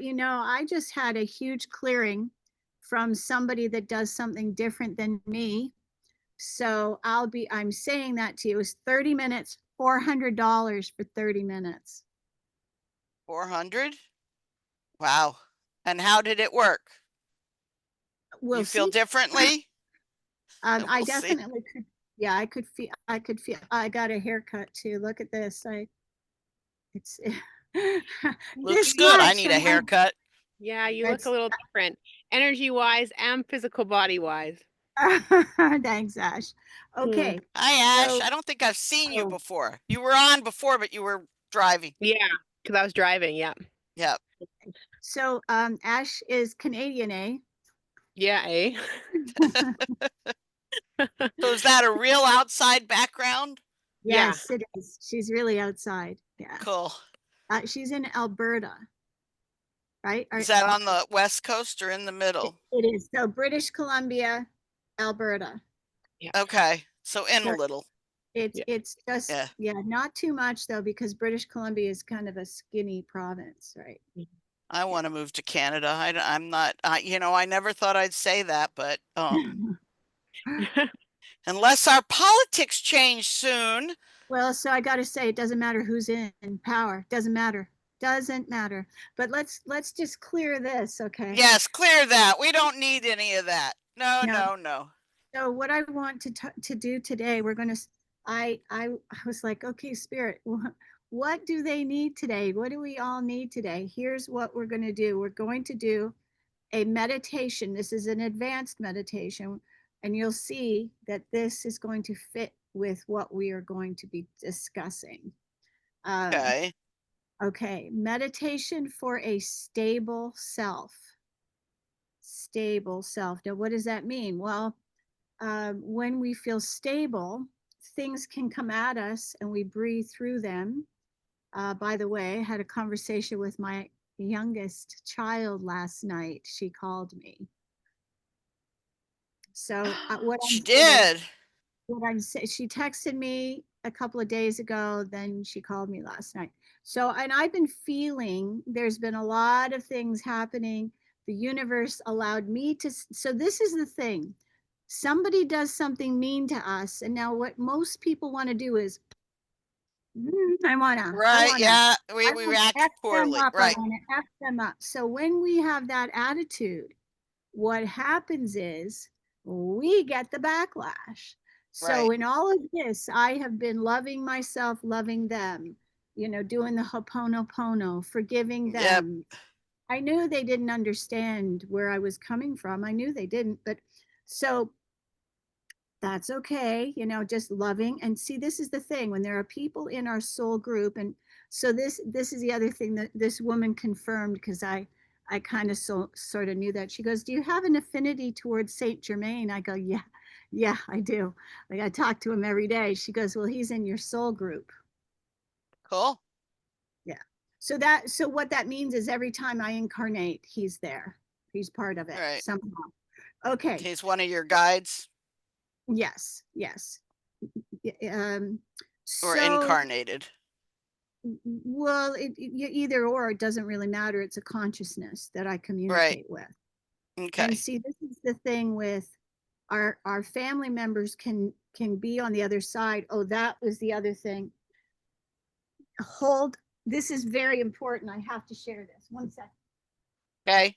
you know, I just had a huge clearing from somebody that does something different than me. So I'm saying that to you. It's 30 minutes, $400 for 30 minutes. 400? Wow. And how did it work? We'll You feel see. differently? I We'll see. definitely could. Yeah, I could feel, I got a haircut too. Look at this. It's, Looks this good. I much. need a And haircut. Yeah, you look a it's, little different, energy wise and physical body wise. thanks, Ash. Hmm. Okay. Hi, Ash. So, I don't think I've seen you oh, before. You were on before, but you were driving. Yeah, because I was driving. Yeah. Yep. so, Ash is Canadian, eh? Yeah, eh? So is that a real outside background? Yeah. Yes, it is. She's really outside. Yeah. Cool. She's in Alberta, right? Is that on the West Coast or in the middle? It is. So British Columbia, Alberta. Yeah. Okay. So in a Right. little. Yeah. It's just, Yeah. yeah, not too much though, because British Columbia is kind of a skinny province, right? I want to move to Canada. I'm not, I never thought I'd say that, but unless our politics change soon. Well, so I got to say, it doesn't matter who's in power. Doesn't matter. Doesn't matter. But let's just clear this, okay? Yes, clear that. We don't need any of that. No, No. no, no. So what I want to do today, we're going to. I was like, okay, Spirit, what do they need today? What do we all need today? Here's what we're going to do. We're going to do a meditation. This is an advanced meditation, and you'll see that this is going to fit with what we are going to be discussing. Okay. Okay, meditation for a stable self. Stable self. Now, what does that mean? Well, when we feel stable, things can come at us and we breathe through them. By the way, I had a conversation with my youngest child last night. She called me. So She did. what I'm saying, she texted me a couple of days ago, then she called me last night. So, and I've been feeling there's been a lot of things happening. The universe allowed me to. So, this is the thing, somebody does something mean to us. And now, what most people want to do is, I Right. Yeah. We, I we want to react F them poorly. up. I Right. want to F them up. So, when we have that attitude, what happens is we get the backlash. So Right. in all of this, I have been loving myself, loving them, doing the hoponopono, forgiving Yep. them. I knew they didn't understand where I was coming from. I knew they didn't, but so that's okay, just loving. And see, this is the thing, when there are people in our soul group, and so this is the other thing that this woman confirmed, because I kind of sort of knew that. She goes, do you have an affinity towards Saint Germain? I go, yeah, I do. Like, I talk to him every day. She goes, well, he's in your soul group. Cool. Yeah. So what that means is every time I incarnate, he's there. He's part of it Right. somehow. Okay. He's one of your guides Yes. Um, or so incarnated. well, either or, it doesn't really matter. It's a consciousness that I Right. communicate with. And Okay. see, this is the thing with our family members can be on the other side. Oh, that was the other thing. Hold. This is very important. I have to share this. 1 second. Okay.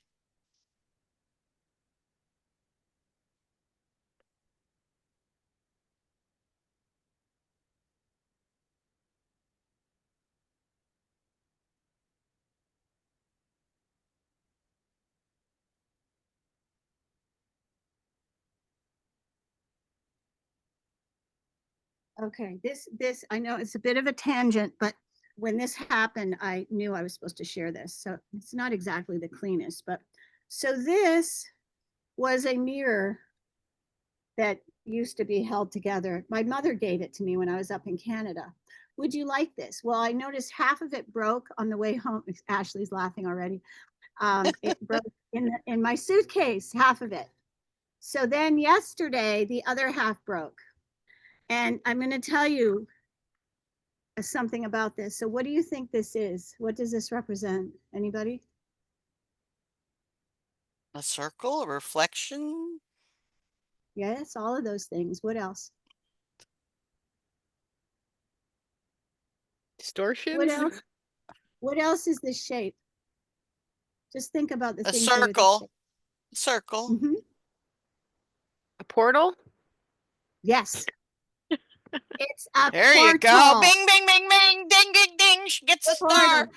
Okay, this I know it's a bit of a tangent, but when this happened, I knew I was supposed to share this. So it's not exactly the cleanest, but so this was a mirror that used to be held together. My mother gave it to me when I was up in Canada. Would you like this? Well, I noticed half of it broke on the way home. Ashley's laughing already. It broke in my suitcase, half of it. So then yesterday, the other half broke. And I'm going to tell you something about this. So what do you think this is? What does this represent? Anybody? A circle, a reflection. Yes, all of those things. What else? Distortions. What else? What else is this shape? Just think about the A things that are this circle. shape. Circle. Mhm. A portal. Yes. It's a There you go. portal. Bing, bing, bing, bing. Ding, ding, ding. She gets a star. Portal.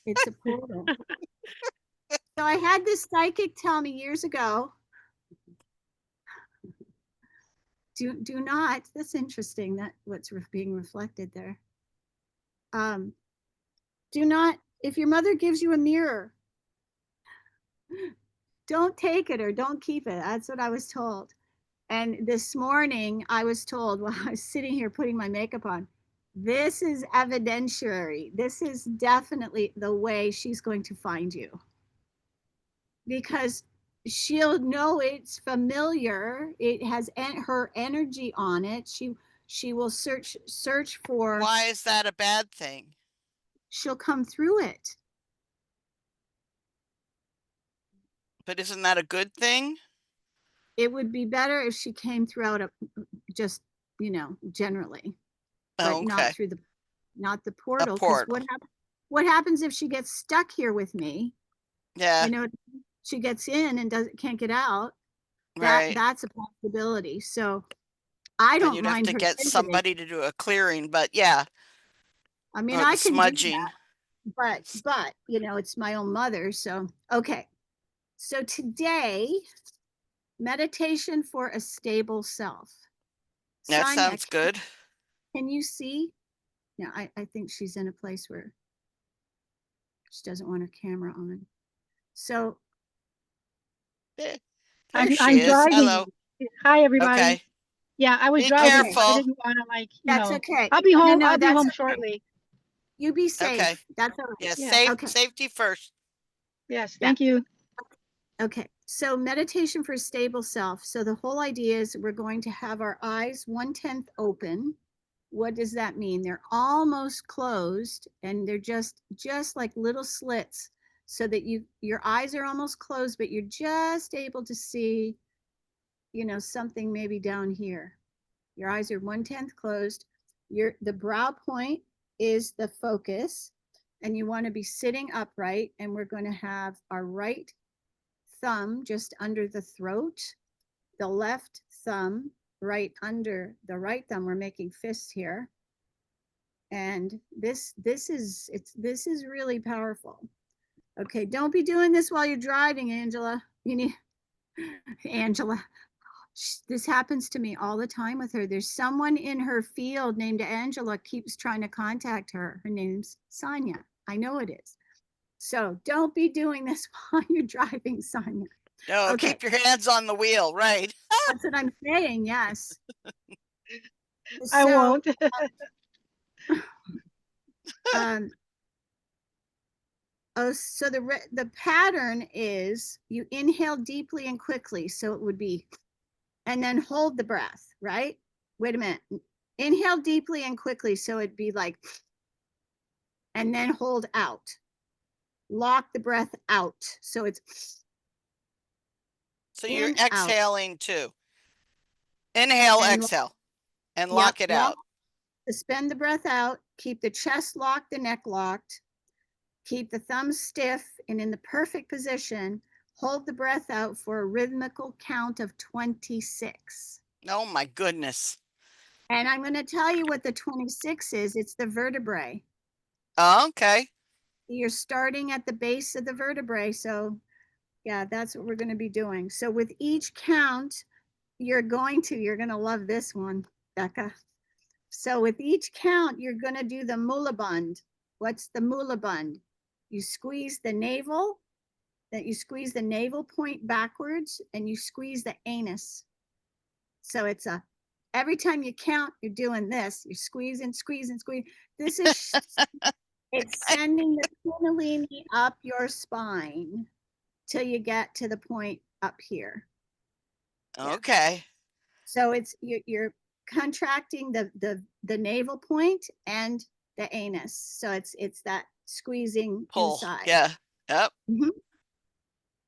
It's a portal. So I had this psychic tell me years ago, do not, that's interesting that what's being reflected there. Do not, if your mother gives you a mirror, don't take it or don't keep it. That's what I was told. And this morning I was told while I was sitting here putting my makeup on, this is evidentiary. This is definitely the way she's going to find you. Because she'll know it's familiar. It has her energy on it. She will search for. Why is that a bad thing? She'll come through it. But isn't that a good thing? It would be better if she came throughout just, generally, but not through not the portal. Because what happens if she gets stuck here with me? Yeah. She gets in and can't get out. Right. That's a possibility. So I don't you'd have mind to her get visiting. somebody to do a clearing, but yeah. I mean, Or I the can smudging. do that, but it's my own mother. So, okay. So today, meditation for a stable self. That Sonia, sounds good. Can you see? No, I think she's in a place where she doesn't want her camera on. So There I'm she is. driving. Hello. Hi, everybody. Okay. Yeah, I was Be driving. careful. I didn't want to that's okay. I'll be home. No, I'll be home okay. shortly. You be safe. Okay. That's all right. Yeah, Yeah. Okay. Safety first. Yes, thank you. Okay, so meditation for a stable self. So the whole idea is we're going to have our eyes 1/10 open. What does that mean? They're almost closed and they're just like little slits so that your eyes are almost closed, but you're just able to see, something maybe down here. Your eyes are 1/10 closed. The brow point is the focus, and you want to be sitting upright, and we're going to have our right thumb just under the throat, the left thumb right under the right thumb. We're making fists here. And this is really powerful. Okay, don't be doing this while you're driving, Angela. Angela. This happens to me all the time with her. There's someone in her field named Angela keeps trying to contact her. Her name's Sonia. I know it is. So don't be doing this while you're driving, Sonia. No, Okay. Keep your hands on the wheel, right? That's what I'm saying, yes. I won't. So the pattern is you inhale deeply and quickly. So it would be, and then hold the breath, right? Wait a minute. Inhale deeply and quickly. So it'd be like, and then hold out. Lock the breath out. So it's. So you're exhaling out. Too. Inhale, and exhale, and lock it out. Suspend the breath out. Keep the chest locked, the neck locked. Keep the thumbs stiff and in the perfect position. Hold the breath out for a rhythmical count of 26. Oh my goodness. And I'm going to tell you what the 26 is. It's the vertebrae. Oh, okay. You're starting at the base of the vertebrae. So yeah, that's what we're going to be doing. So with each count, you're going to love this one, Becca. So with each count, you're going to do the mulaband. What's the mulaband? You squeeze the navel, you squeeze the navel point backwards, and you squeeze the anus. So it's every time you count, you're doing this. You're squeezing, squeezing, squeezing. This is, it's sending the kundalini up your spine till you get to the point up here. Okay. Yeah. So it's, you're contracting the navel point and the anus. So it's that squeezing pull. Inside. Yeah. Yep. Mm-hmm.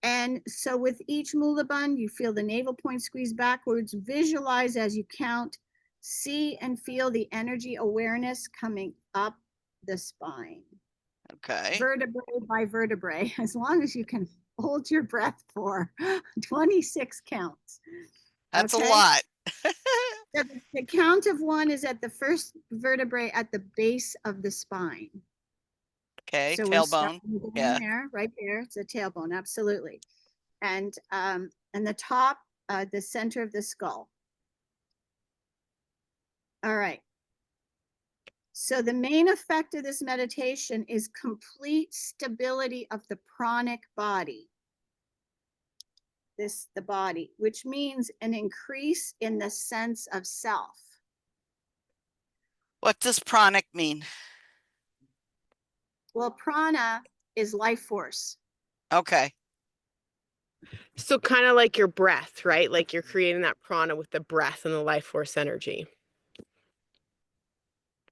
And then, so with each mulaband, you feel the navel point squeeze backwards, visualize as you count, see and feel the energy awareness coming up the spine, Okay. vertebrae by vertebrae, as long as you can hold your breath for 26 counts. That's a Okay? lot. The count of 1 is at the first vertebrae at the base of the spine. Okay. So we're Tailbone. starting down Yeah. there, right there. It's a tailbone, absolutely. And the top, the center of the skull. All right. So the main effect of this meditation is complete stability of the pranic body. The body, which means an increase in the sense of self. What does pranic mean? Well, prana is life force. Okay. So kind of like your breath, right? Like you're creating that prana with the breath and the life force energy.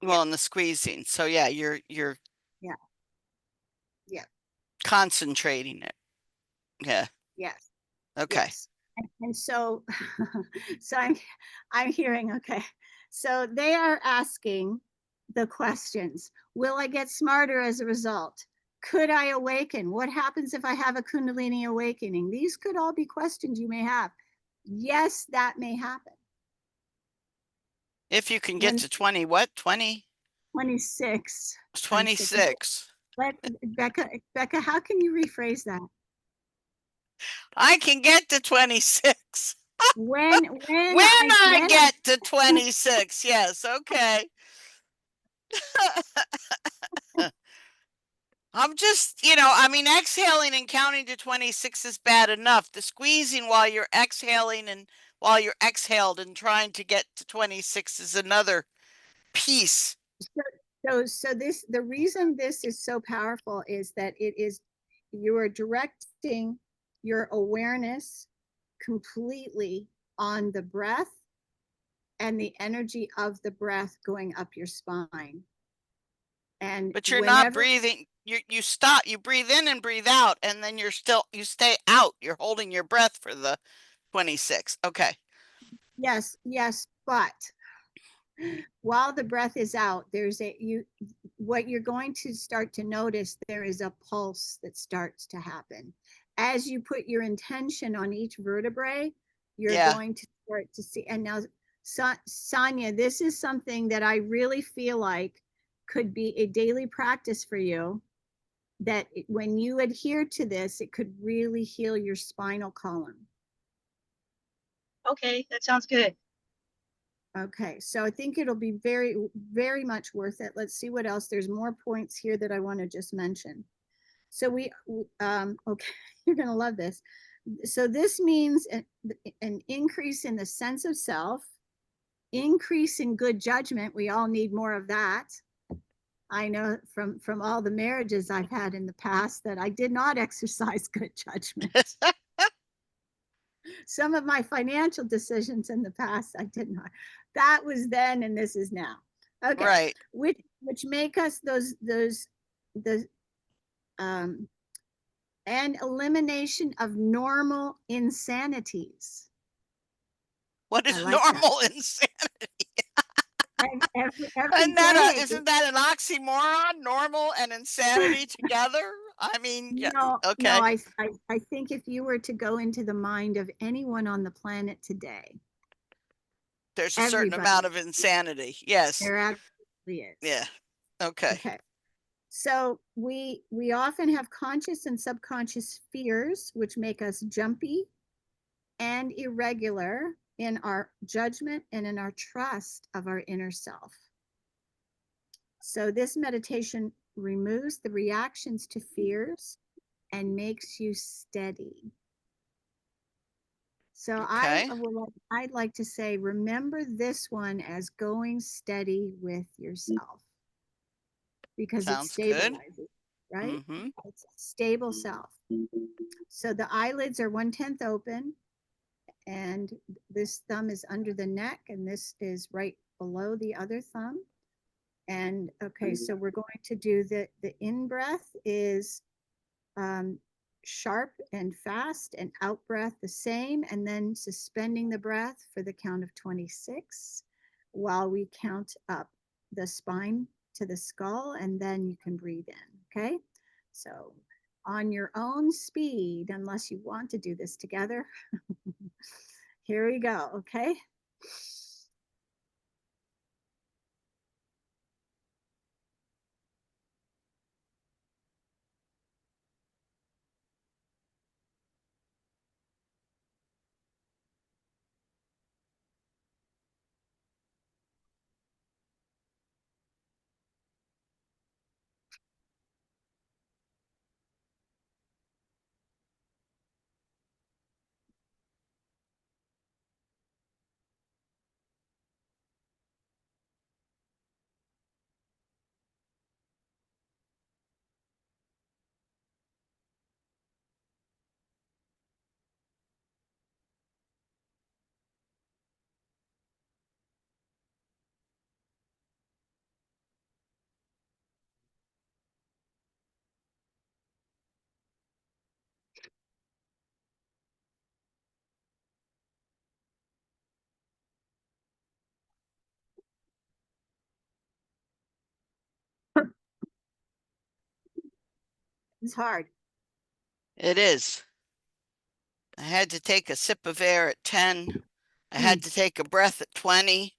Well, and the squeezing. So yeah, you're Yeah. concentrating it. Yeah. Yes. Okay. Yes. And so, so I'm hearing, okay. So they are asking the questions. Will I get smarter as a result? Could I awaken? What happens if I have a Kundalini awakening? These could all be questions you may have. Yes, that may happen. If you can get When to 20, what? 20? 26. 26. But Becca, how can you rephrase that? I can get to 26. When When I get to 26. Yes. Okay. I'm just, I mean, exhaling and counting to 26 is bad enough. The squeezing while you're exhaling and while you're exhaled and trying to get to 26 is another piece. So the reason this is so powerful is that you are directing your awareness completely on the breath and the energy of the breath going up your spine. But you're not breathing. You stop, you breathe in and breathe out, and then you stay out. You're holding your breath for the 26. Okay. Yes, but while the breath is out, what you're going to start to notice, there is a pulse that starts to happen. As you put your intention on each vertebrae, you're going to start to see. And now, Sonia, this is something that I really feel like could be a daily practice for you, that when you adhere to this, it could really heal your spinal column. Okay, that sounds good. Okay, so I think it'll be very, very much worth it. Let's see what else. There's more points here that I want to just mention. So okay, you're going to love this. So this means an increase in the sense of self, increase in good judgment. We all need more of that. I know from all the marriages I've had in the past that I did not exercise good judgment. Some of my financial decisions in the past, I did not. That was then, and this is now. Okay. Right. Which make us and elimination of normal insanities. What is like normal insanity? Every Isn't day. isn't that an oxymoron? Normal and insanity together? I mean, No, okay. I think if you were to go into the mind of anyone on the planet today, There's a certain amount of insanity. Yes. There absolutely is. Yeah. Okay. Okay. So we often have conscious and subconscious fears, which make us jumpy and irregular in our judgment and in our trust of our inner self. So this meditation removes the reactions to fears and makes you steady. So Okay. I'd like to say, remember this one as going steady with yourself, because Sounds it stabilizes, good. right? Mm-hmm. It's a stable self. So the eyelids are 1/10 open, and this thumb is under the neck, and this is right below the other thumb. And okay, so we're going to do the in breath is sharp and fast, and out breath the same, and then suspending the breath for the count of 26 while we count up the spine to the skull, and then you can breathe in, okay? So on your own speed, unless you want to do this together. Here we go, okay? It's hard. It is. I had to take a sip of air at 10. I had to take a breath at 20.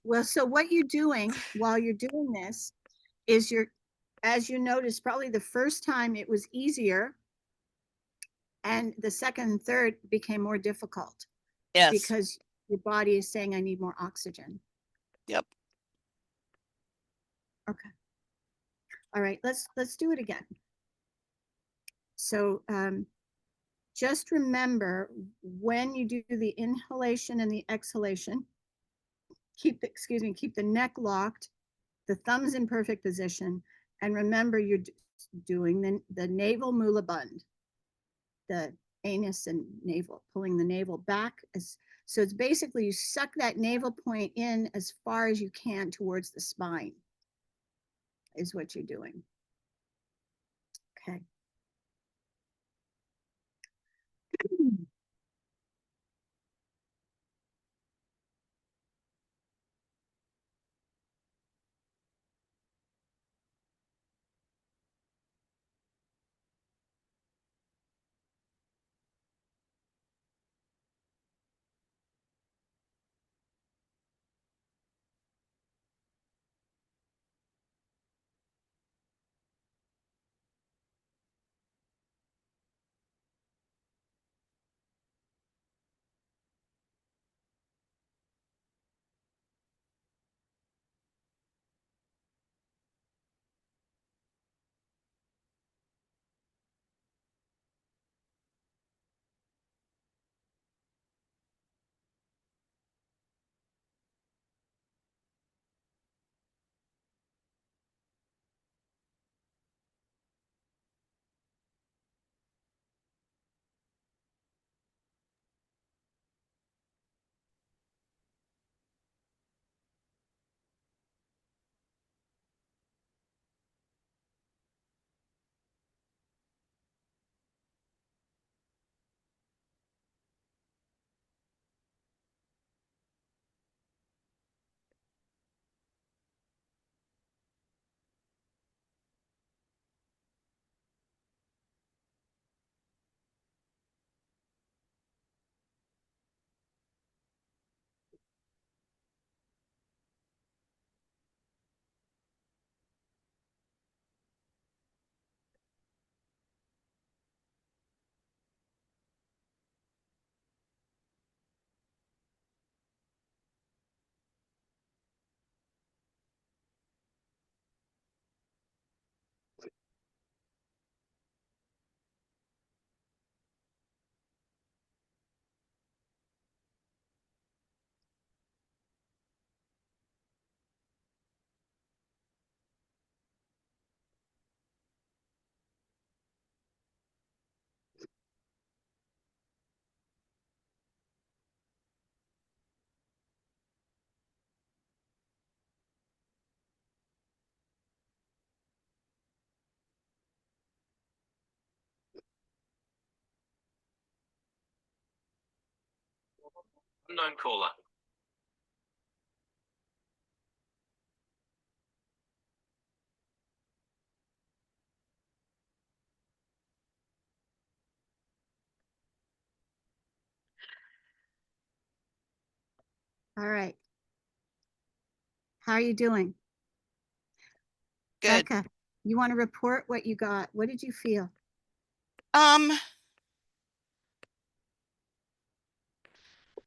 Well, so what you're doing while you're doing this is as you notice, probably the first time it was easier, and the second and third became more difficult Yes. because your body is saying, I need more oxygen. Yep. Okay. All right, let's do it again. So just remember, when you do the inhalation and the exhalation, keep the neck locked, the thumbs in perfect position, and remember you're doing the navel mula bund, the anus and navel, pulling the navel back. So it's basically you suck that navel point in as far as you can towards the spine, is what you're doing. Okay. Unknown caller. All right. How are you doing? Good. Becca, you want to report what you got? What did you feel?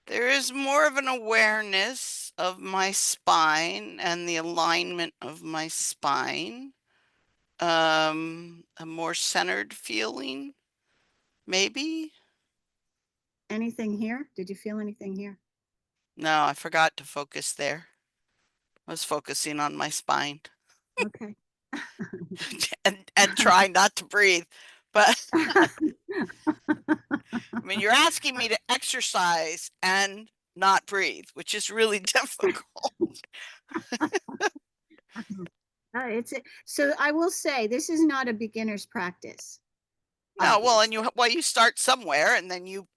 There is more of an awareness of my spine and the alignment of my spine. A more centered feeling, maybe. Anything here? Did you feel anything here? No, I forgot to focus there. I was focusing on my spine Okay. and try not to breathe. But I mean, you're asking me to exercise and not breathe, which is really difficult. So I will say this is not a beginner's practice. No, well, obviously. you start somewhere and then you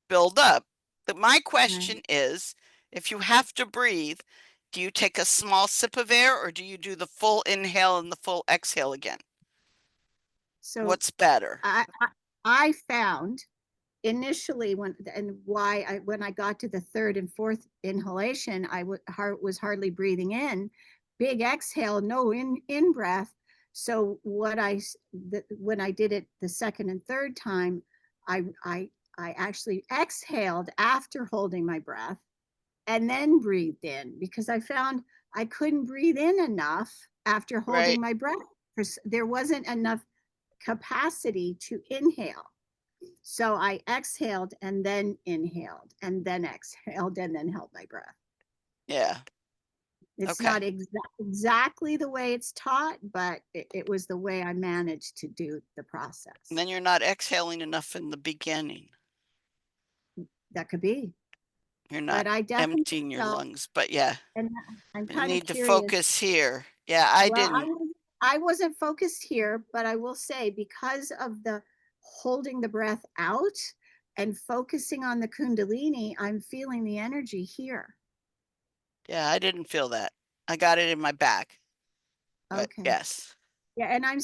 build up. But my Right. question is, if you have to breathe, do you take a small sip of air or do you do the full inhale and the full exhale again? So What's better? I found initially when I got to the third and fourth inhalation, I was hardly breathing in. Big exhale, no in breath. So when I did it the second and third time, I actually exhaled after holding my breath and then breathed in because I found I couldn't breathe in enough after holding Right. my breath. There wasn't enough capacity to inhale. So I exhaled and then inhaled and then exhaled and then held my breath. Yeah. It's Okay. not exactly the way it's taught, but it was the way I managed to do the process. And then you're not exhaling enough in the beginning. That could be. You're But not I definitely emptying your felt, lungs, but yeah, and I'm you kind of need to curious. focus here. Yeah, I didn't. I wasn't focused here, but I will say because of the holding the breath out and focusing on the Kundalini, I'm feeling the energy here. Yeah, I didn't feel that. I got it in my back. But Okay. yes. Yeah, and I'm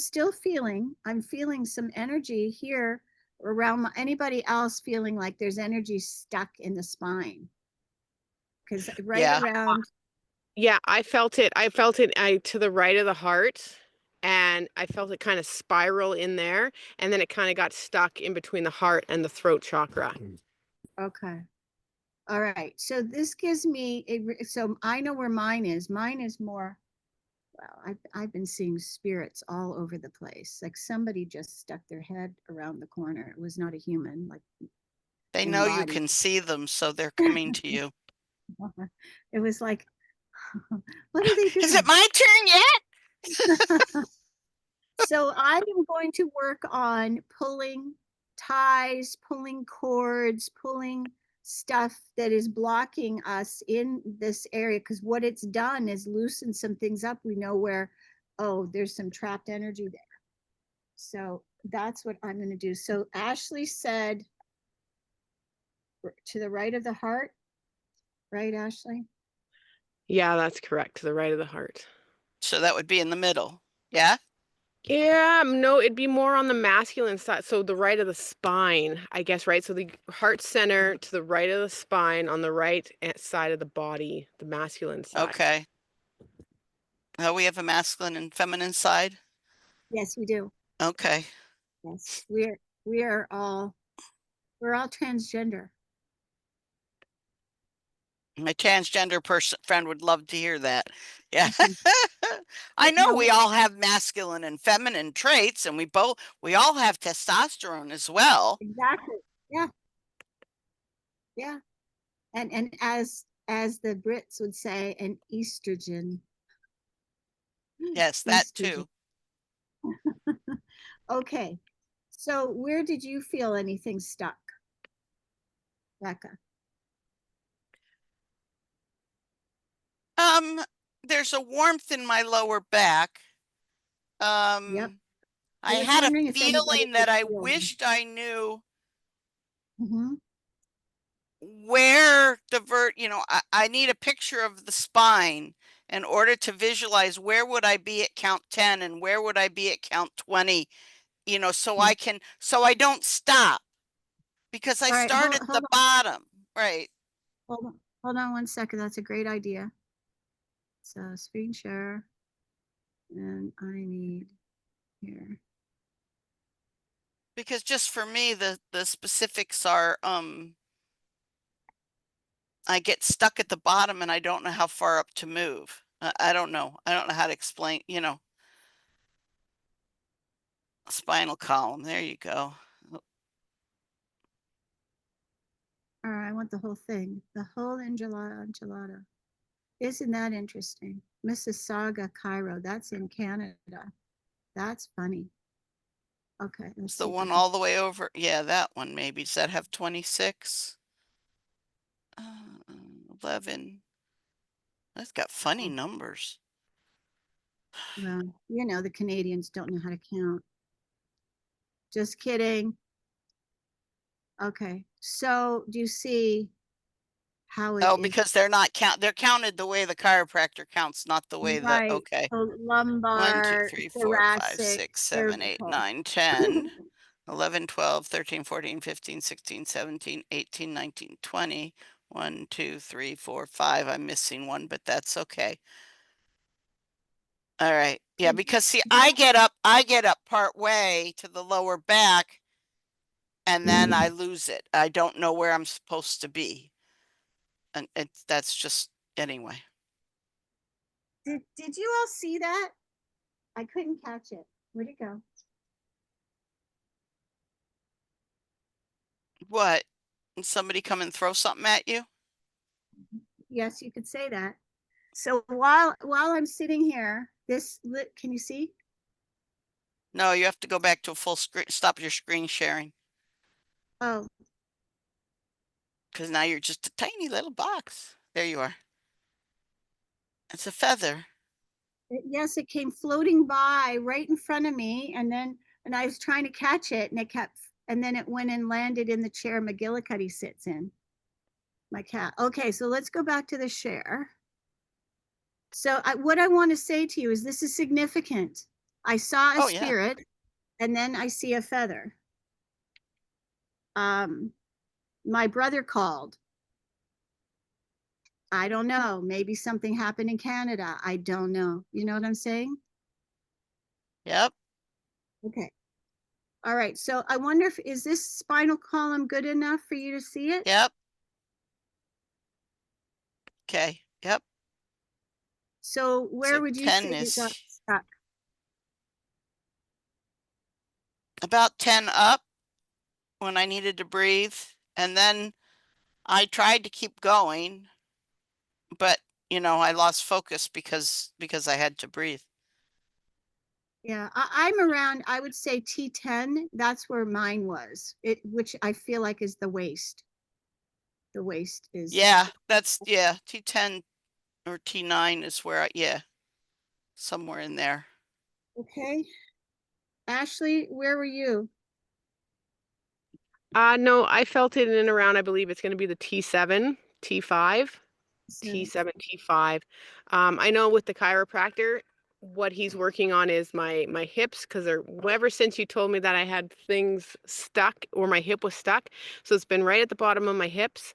feeling some energy here around anybody else feeling like there's energy stuck in the spine. Because around. Yeah, I felt it. To the right of the heart, and I felt it kind of spiral in there, and then it kind of got stuck in between the heart and the throat chakra. Okay. All right. So this gives me so I know where mine is. Mine is more, well, I've been seeing spirits all over the place. Like somebody just stuck their head around the corner. It was not a human, like They know you can see them, so they're coming to you. It was like, what are they doing? Is it my turn yet? So I am going to work on pulling ties, pulling cords, pulling stuff that is blocking us in this area, because what it's done is loosen some things up. We know where, oh, there's some trapped energy there. So that's what I'm going to do. So Ashley said to the right of the heart, right, Ashley? Yeah, that's correct. To the right of the heart. So that would be in the middle. Yeah? Yeah, no, it'd be more on the masculine side. So the right of the spine, I guess, right? So the heart center to the right of the spine on the right side of the body, the masculine side. Okay. We have a masculine and feminine side? Yes, we do. Okay. Yes, we're all transgender. My transgender friend would love to hear that. Yeah. I Yeah, know we all have masculine and feminine traits, and we all have testosterone as well. Exactly. Yeah. Yeah. And as the Brits would say, an estrogen. Yes, that too. Okay. So where did you feel anything stuck, Becca? There's a warmth in my lower back. Yep. I was had a wondering if anybody feeling that could I feel. wished I knew Mhm. where the I need a picture of the spine in order to visualize where would I be at count 10 and where would I be at count 20, so Yeah. so I don't stop because I All right, start at the bottom, right? Hold on 1 second. That's a great idea. So screen share, and I need here. Because just for me, the specifics are, I get stuck at the bottom and I don't know how far up to move. I don't know. I don't know how to explain, spinal column. There you go. All right, I want the whole thing, the whole enchilada. Isn't that interesting? Mississauga, Cairo. That's in Canada. That's funny. Okay, let's It's the see. one all the way over. Yeah, that one maybe. Does that have 26? 11. That's got funny numbers. Well, the Canadians don't know how to count. Just kidding. Okay, so do you see how it Oh, is? because they're counted the way the chiropractor counts, not the way that, Right. okay. So 1, 2, lumbar, 3, 4, 5, thoracic, 6, 7, 8, cervical. 9, 10, 11, 12, 13, 14, 15, 16, 17, 18, 19, 20. 1, 2, 3, 4, 5. I'm missing one, but that's okay. All right. Yeah, because see, I get up part way to the lower back and then I lose it. I don't know where I'm supposed to be. And that's just anyway. Did you all see that? I couldn't catch it. Where'd it go? What? And somebody come and throw something at you? Yes, you could say that. So while I'm sitting here, can you see? No, you have to go back to a full screen. Stop your screen sharing. Oh, Because now you're just a tiny little box. There you are. It's a feather. yes, it came floating by right in front of me, and I was trying to catch it, and then it went and landed in the chair McGillicuddy sits in. My cat. Okay, so let's go back to the share. So what I want to say to you is this is significant. I saw a spirit, and then I see a feather. My brother called. I don't know. Maybe something happened in Canada. I don't know. You know what I'm saying? Yep. Okay. All right. So I wonder is this spinal column good enough for you to see it? Yep. Okay. Yep. So where So would you 10 say you got is stuck? about 10 up when I needed to breathe. And then I tried to keep going, but I lost focus because I had to breathe. Yeah, I'm around, I would say T10. That's where mine was, which I feel like is the waist. The waist is. Yeah, T10 or T9 is where somewhere in there. Okay. Ashley, where were you? No, I felt it in and around, I believe it's going to be the T7, T5, T7, T5. I know with the chiropractor, what he's working on is my hips, because ever since you told me that I had things stuck or my hip was stuck, so it's been right at the bottom of my hips,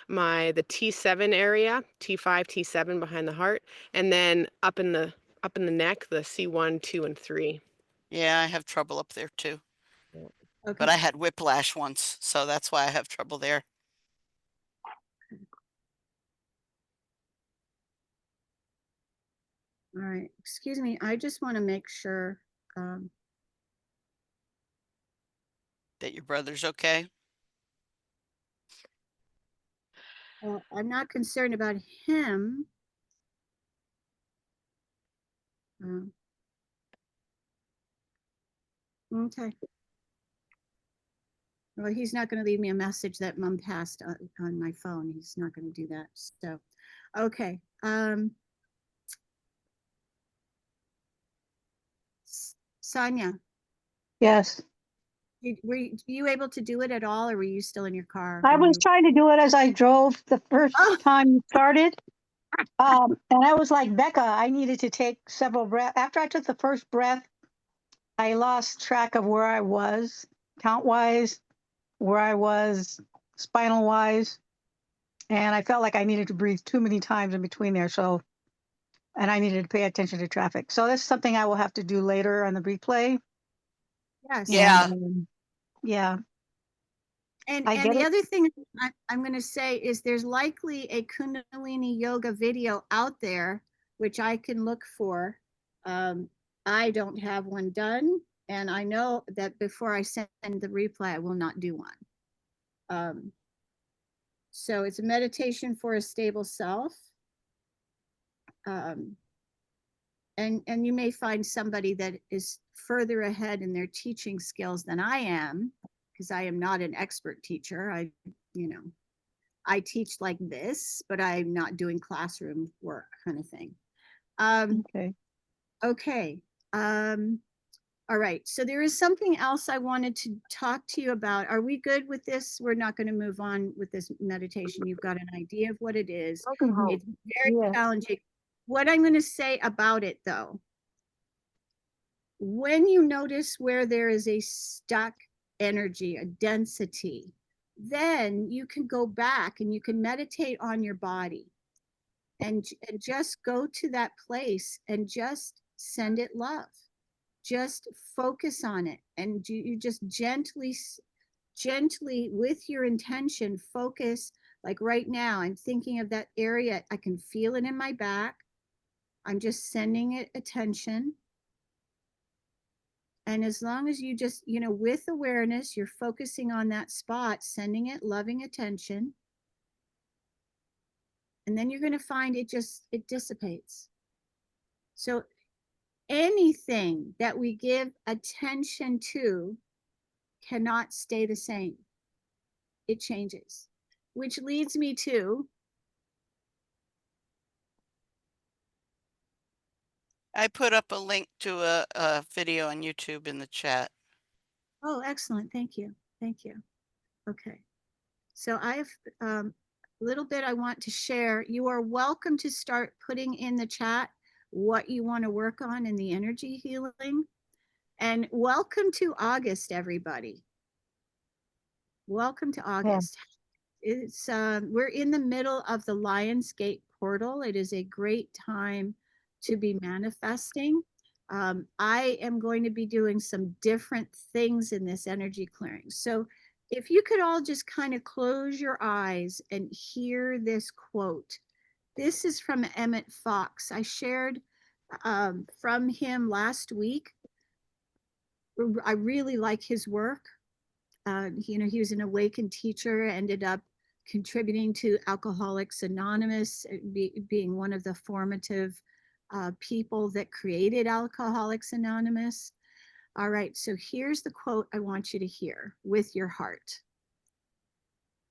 the T7 area, T5, T7 behind the heart, and then up in the neck, the C1, 2, and 3. Yeah, I have trouble up there too. Okay. But I had whiplash once, so that's why I have trouble there. All right. Excuse me. I just want to make sure that your brother's okay. I'm not concerned about him. Okay. Well, he's not going to leave me a message that mom passed on my phone. He's not going to do that. So, okay. Sonia. Yes. Were you able to do it at all, or were you still in your car? I when was you- trying to do it as I drove the first Oh, time you started. And I was like, Becca, I needed to take several breaths. After I took the first breath, I lost track of where I was, count wise, where I was, spinal wise. And I felt like I needed to breathe too many times in between there. So, and I needed to pay attention to traffic. So that's something I will have to do later on the replay. yes. Yeah. And yeah, And I get the it. other thing I'm going to say is there's likely a Kundalini yoga video out there, which I can look for. I don't have one done, and I know that before I send the replay, I will not do one. So it's a meditation for a stable self. And you may find somebody that is further ahead in their teaching skills than I am, because I am not an expert teacher. I teach like this, but I'm not doing classroom work kind of thing. Okay. Okay. All right. So there is something else I wanted to talk to you about. Are we good with this? We're not going to move on with this meditation. You've got an idea of what it is. Broken hope. It's very Yeah. challenging. What I'm going to say about it, though, when you notice where there is a stuck energy, a density, then you can go back and you can meditate on your body and just go to that place and just send it love. Just focus on it, and you just gently with your intention focus. Like right now, I'm thinking of that area. I can feel it in my back. I'm just sending it attention. And as long as you just, with awareness, you're focusing on that spot, sending it loving attention. And then you're going to find it dissipates. So anything that we give attention to cannot stay the same. It changes, which leads me to, I put up a link to a video on YouTube in the chat. oh, excellent. Thank you. Thank you. Okay. So I have a little bit I want to share. You are welcome to start putting in the chat what you want to work on in the energy healing. And welcome to August, everybody. Welcome to August. It's we're in the middle of the Lionsgate portal. It is a great time to be manifesting. I am going to be doing some different things in this energy clearing. So if you could all just kind of close your eyes and hear this quote. This is from Emmett Fox. I shared from him last week. I really like his work. He was an awakened teacher, ended up contributing to Alcoholics Anonymous, being one of the formative people that created Alcoholics Anonymous. All right, so here's the quote I want you to hear with your heart.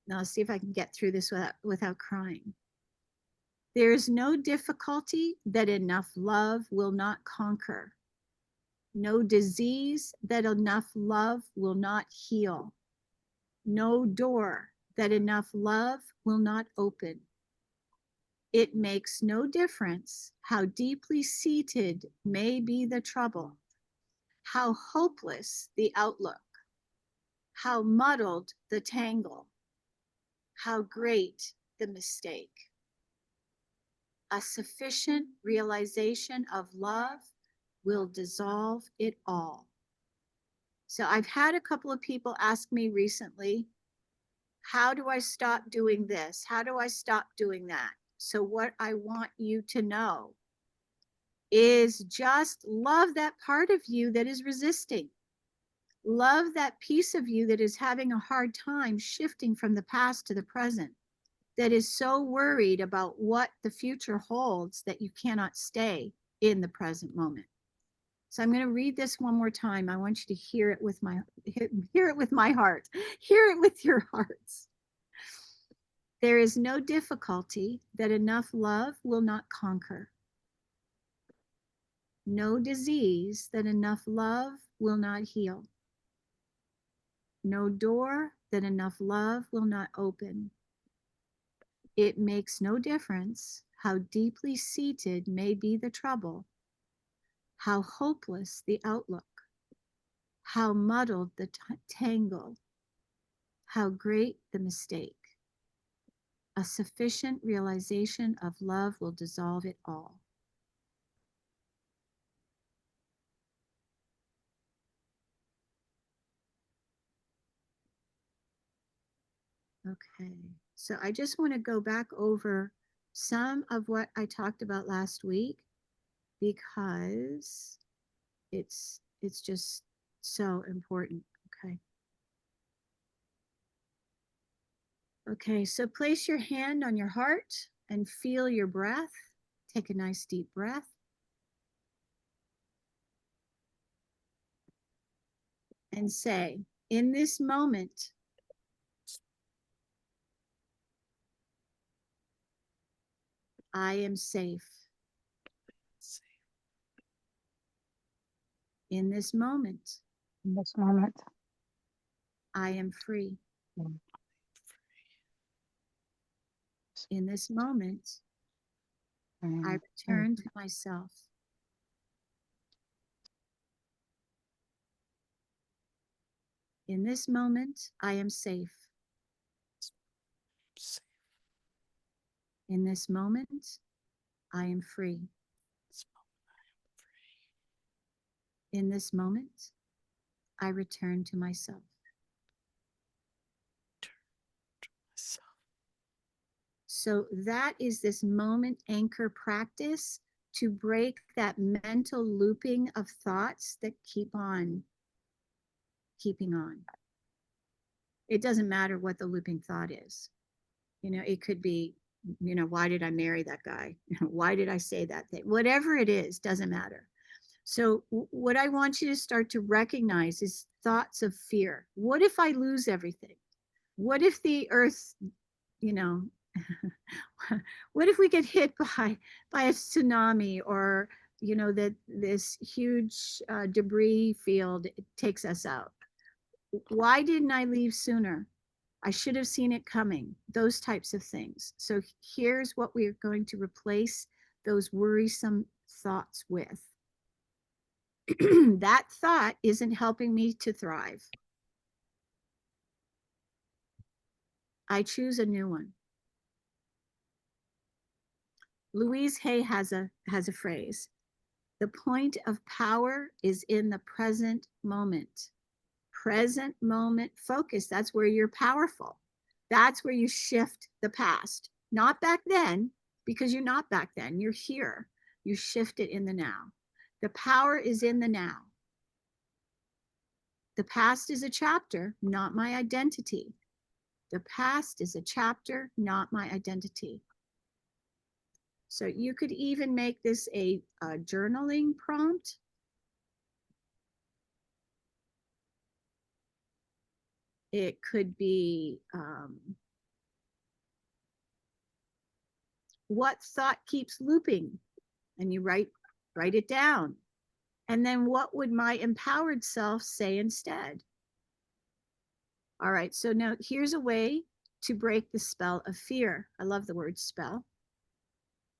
Now, let's see if I can get through this without crying. There is no difficulty that enough love will not conquer. No disease that enough love will not heal. No door that enough love will not open. It makes no difference how deeply seated may be the trouble, how hopeless the outlook, how muddled the tangle, how great the mistake. A sufficient realization of love will dissolve it all. So I've had a couple of people ask me recently, how do I stop doing this? How do I stop doing that? So what I want you to know is just love that part of you that is resisting. Love that piece of you that is having a hard time shifting from the past to the present, that is so worried about what the future holds that you cannot stay in the present moment. So I'm going to read this one more time. I want you to hear it with my heart. Hear it with your hearts. There is no difficulty that enough love will not conquer. No disease that enough love will not heal. No door that enough love will not open. It makes no difference how deeply seated may be the trouble, how hopeless the outlook, how muddled the tangle, how great the mistake. A sufficient realization of love will dissolve it all. Okay, so I just want to go back over some of what I talked about last week because it's just so important. Okay. Okay, so place your hand on your heart and feel your breath. Take a nice deep breath. And say, in this moment, I am safe. In this moment, In this moment, I am free. Mm. In this moment, I I am return to myself. In this moment, I am safe. In this moment, I am free. In this moment, I return to myself. So that is this moment anchor practice to break that mental looping of thoughts that keep on keeping on. It doesn't matter what the looping thought is. You know, it could be, you know, why did I marry that guy? Why did I say that thing? Whatever it is, doesn't matter. So what I want you to start to recognize is thoughts of fear. What if I lose everything? What if the earth, you know, what if we get hit by a tsunami, or, you know, that this huge debris field takes us out? Why didn't I leave sooner? I should have seen it coming. Those types of things. So here's what we are going to replace those worrisome thoughts with. That thought isn't helping me to thrive. I choose a new one. Louise Hay has a phrase. The point of power is in the present moment. Present moment focus. That's where you're powerful. That's where you shift the past. Not back then, because you're not back then. You're here. You shift it in the now. The power is in the now. The past is a chapter, not my identity. The past is a chapter, not my identity. So you could even make this a journaling prompt. It could be, what thought keeps looping? And you write it down. And then what would my empowered self say instead? All right, so now here's a way to break the spell of fear. I love the word spell.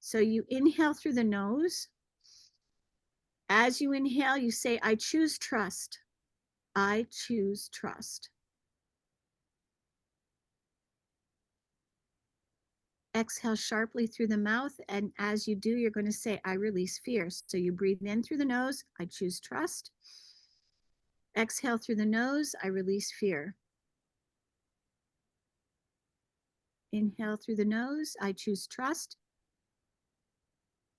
So you inhale through the nose. As you inhale, you say, I choose trust. I choose trust. Exhale sharply through the mouth. And as you do, you're going to say, I release fear. So you breathe in through the nose. I choose trust. Exhale through the nose. I release fear. Inhale through the nose. I choose trust.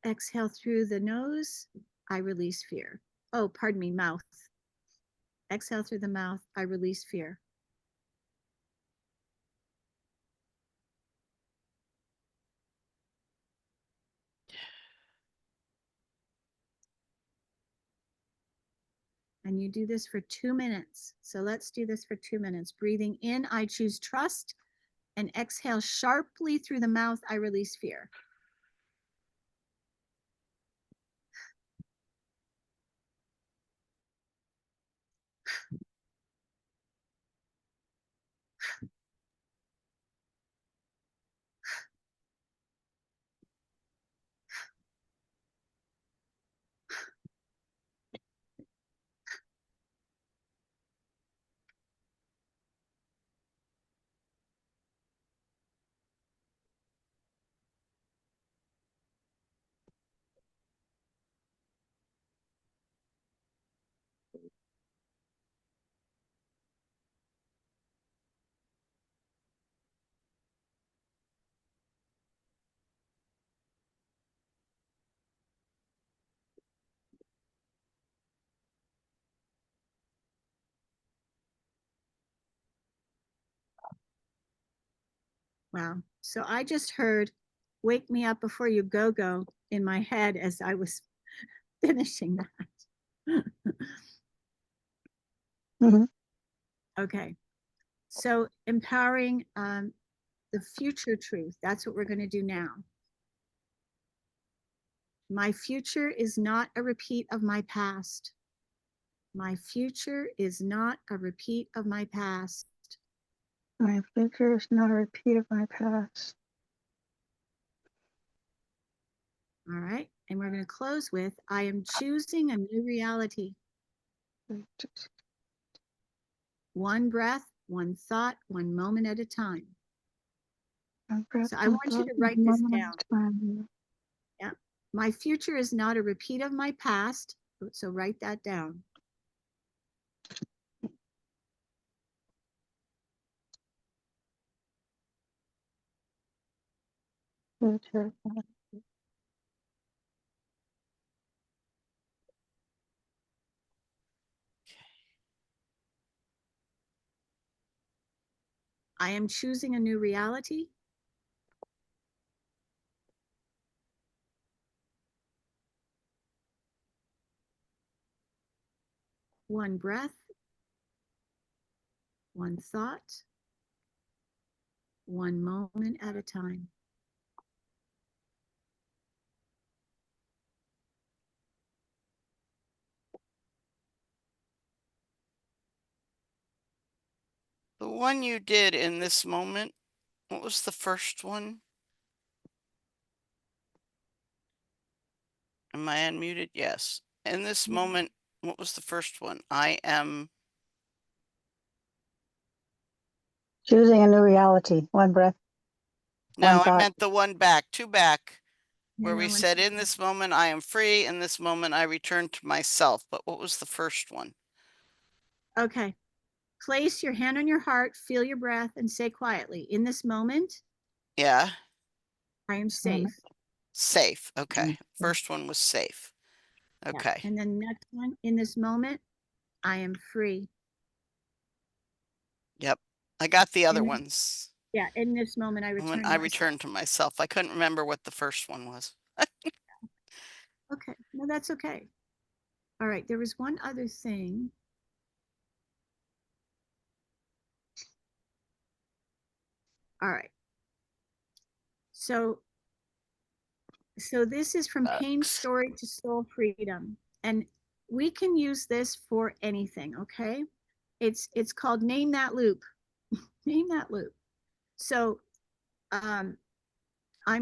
Exhale through the nose. I release fear. Oh, pardon me, mouth. Exhale through the mouth. I release fear. And you do this for 2 minutes. So let's do this for 2 minutes. Breathing in, I choose trust. And exhale sharply through the mouth, I release fear. Wow. So I just heard "Wake Me Up Before You Go Go" in my head as I was finishing that. Mhm. Okay. So empowering the future truth. That's what we're going to do now. My future is not a repeat of my past. My future is not a repeat of my past. My future is not a repeat of my past. All right. And we're going to close with I am choosing a new reality. One breath, one thought, one moment at a time. So I want you to write this down. Yeah. My future is not a repeat of my past. So write that down. Future. I am choosing a new reality. One breath, one thought, one moment at a time. The one you did in this moment, what was the first one? Am I unmuted? Yes. In this moment, what was the first one? I am. Choosing a new reality. One breath. One No, I thought. meant the one back, two back, where we No, said, in this moment, I am free. In this moment, I return to myself. But what was the first one? okay. Place your hand on your heart, feel your breath, and say quietly, in this moment, Yeah. I am safe. Safe. Okay. First one was safe. Yeah. Okay. And then next one, in this moment, I am free. Yep. I got the other In, ones. yeah, in this moment, I When return I to myself. returned to myself, I couldn't remember what the first one was. Okay, no, that's okay. All right, there was one other thing. All right. So this is from pain Bugs. story to soul freedom. And we can use this for anything, okay? It's called name that loop. Name that loop. So I'm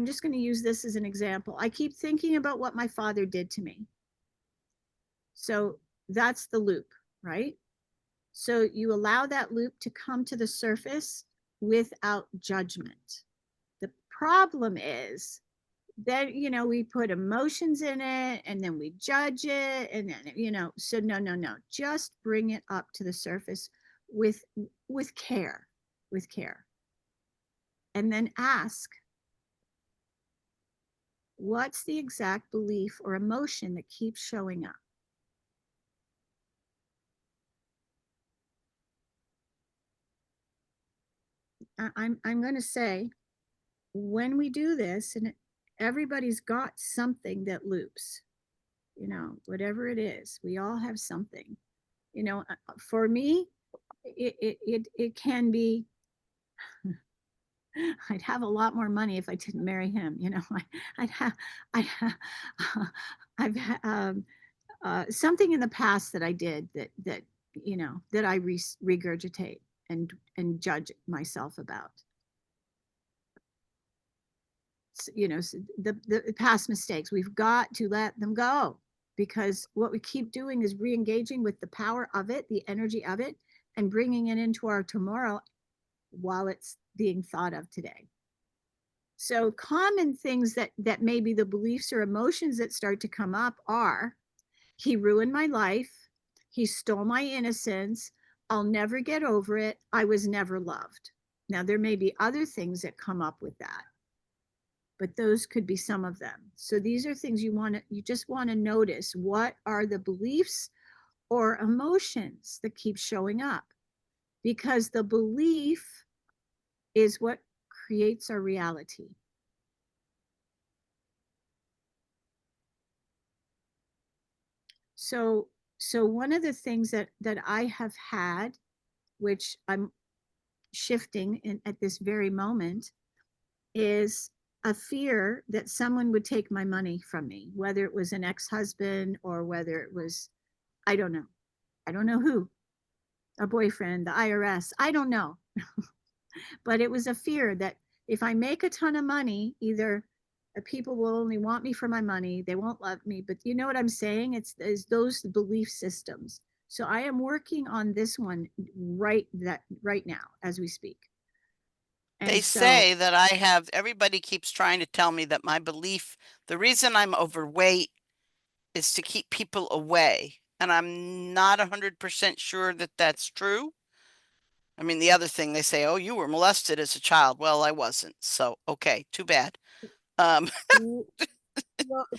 just going to use this as an example. I keep thinking about what my father did to me. So that's the loop, right? So you allow that loop to come to the surface without judgment. The problem is that, we put emotions in it and then we judge it. And then, so no, just bring it up to the surface with care, with care. And then ask, what's the exact belief or emotion that keeps showing up? I'm going to say, when we do this, and everybody's got something that loops, whatever it is, we all have something. For me, it can be, I'd have a lot more money if I didn't marry him. I'd have, I've something in the past that I did that that I regurgitate and judge myself about. So the past mistakes, we've got to let them go, because what we keep doing is re-engaging with the power of it, the energy of it, and bringing it into our tomorrow while it's being thought of today. So common things that maybe the beliefs or emotions that start to come up are, he ruined my life, he stole my innocence, I'll never get over it, I was never loved. Now there may be other things that come up with that, but those could be some of them. So these are things you just want to notice. What are the beliefs or emotions that keep showing up? Because the belief is what creates our reality. So, so one of the things that I have had, which I'm shifting at this very moment, is a fear that someone would take my money from me, whether it was an ex-husband or whether it was, I don't know. I don't know who, a boyfriend, the IRS, I don't know. But it was a fear that if I make a ton of money, either people will only want me for my money, they won't love me. But you know what I'm saying? It's those belief systems. So I am working on this one right now as we speak. They And so, say that I have, everybody keeps trying to tell me that my belief, the reason I'm overweight is to keep people away. And I'm not 100% sure that that's true. I mean, the other thing they say, oh, you were molested as a child. Well, I wasn't. So, okay, too bad. well,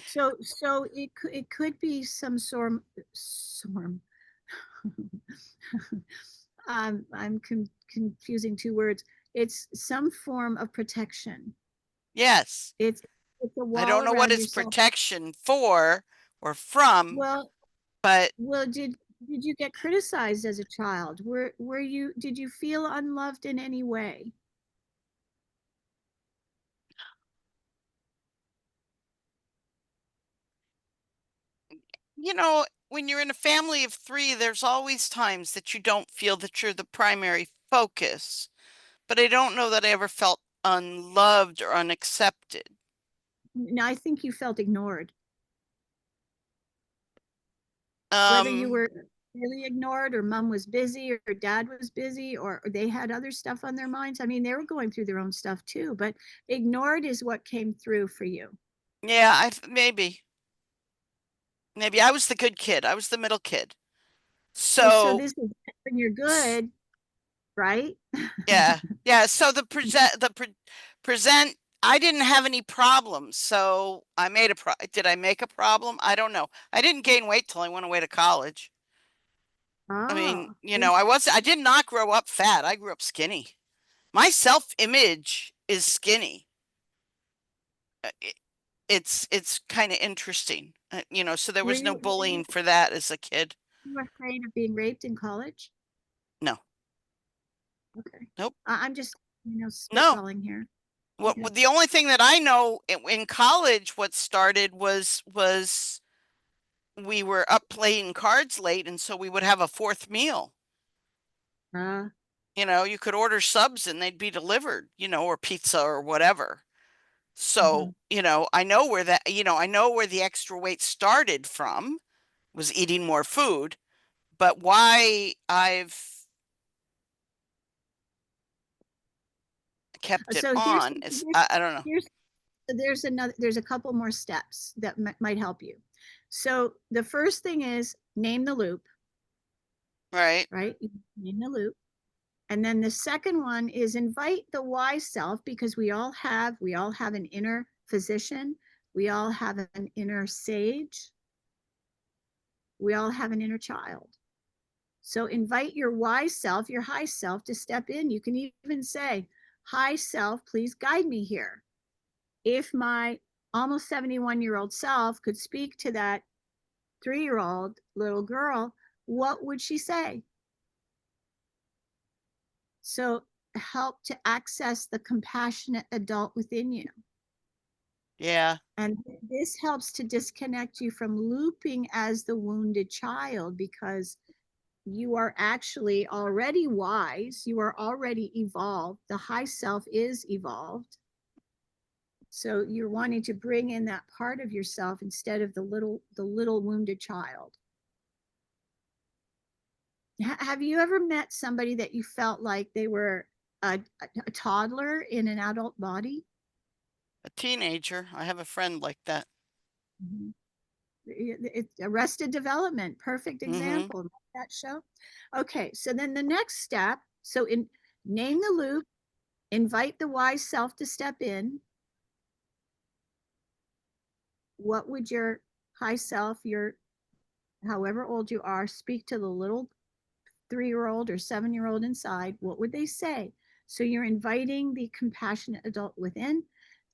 so it could be some sort I'm confusing two words. It's some form of protection. Yes. It's it's a I wall don't know what around it's yourself. protection for or from, Well, but did you get criticized as a child? Were you did you feel unloved in any way? you know, when you're in a family of three, there's always times that you don't feel that you're the primary focus. But I don't know that I ever felt unloved or unaccepted. No, I think you felt ignored. Whether you Um, were really ignored or mom was busy or dad was busy or they had other stuff on their minds. I mean, they were going through their own stuff too, but ignored is what came through for you. yeah, maybe I was the good kid. I was the middle kid. Oh, so So this is when you're good, right? yeah, yeah. So present. I didn't have any problems, so I made Did I make a problem? I don't know. I didn't gain weight till I went away to college. I mean, Oh, I did not grow up fat. I grew up skinny. My self-image is skinny. It, it's kind of interesting, so there were was no you bullying for that as a kid. afraid of being raped in college? No, Okay. nope, I'm just, no. spitballing here. Okay. The only thing that I know in college, what started was we were up playing cards late, and so we would have a fourth meal. Uh, You could order subs and they'd be delivered, or pizza or whatever. mhm. So, I know where the extra weight started from was eating more food, but why I've kept it So on is I don't know. here's there's a couple more steps that might help you. So the first thing is name the loop, Right. right? Name the loop. And then the second one is invite the wise self, because we all have an inner physician, we all have an inner sage, we all have an inner child. So invite your wise self, your high self, to step in. You can even say, high self, please guide me here. If my almost 71-year-old self could speak to that 3-year-old little girl, what would she say? So help to access the compassionate adult within you. Yeah. And this helps to disconnect you from looping as the wounded child, because you are actually already wise. You are already evolved. The high self is evolved. So you're wanting to bring in that part of yourself instead of the little wounded child. Have you ever met somebody that you felt like they were a toddler in an adult body? A teenager. I have a friend like that. Mm-hmm. It's Arrested Development, perfect Mm-hmm. example. That show. Okay, so then the next step. So name the loop, invite the wise self to step in. What would your high self, your however old you are, speak to the little 3-year-old or 7-year-old inside? What would they say? So you're inviting the compassionate adult within.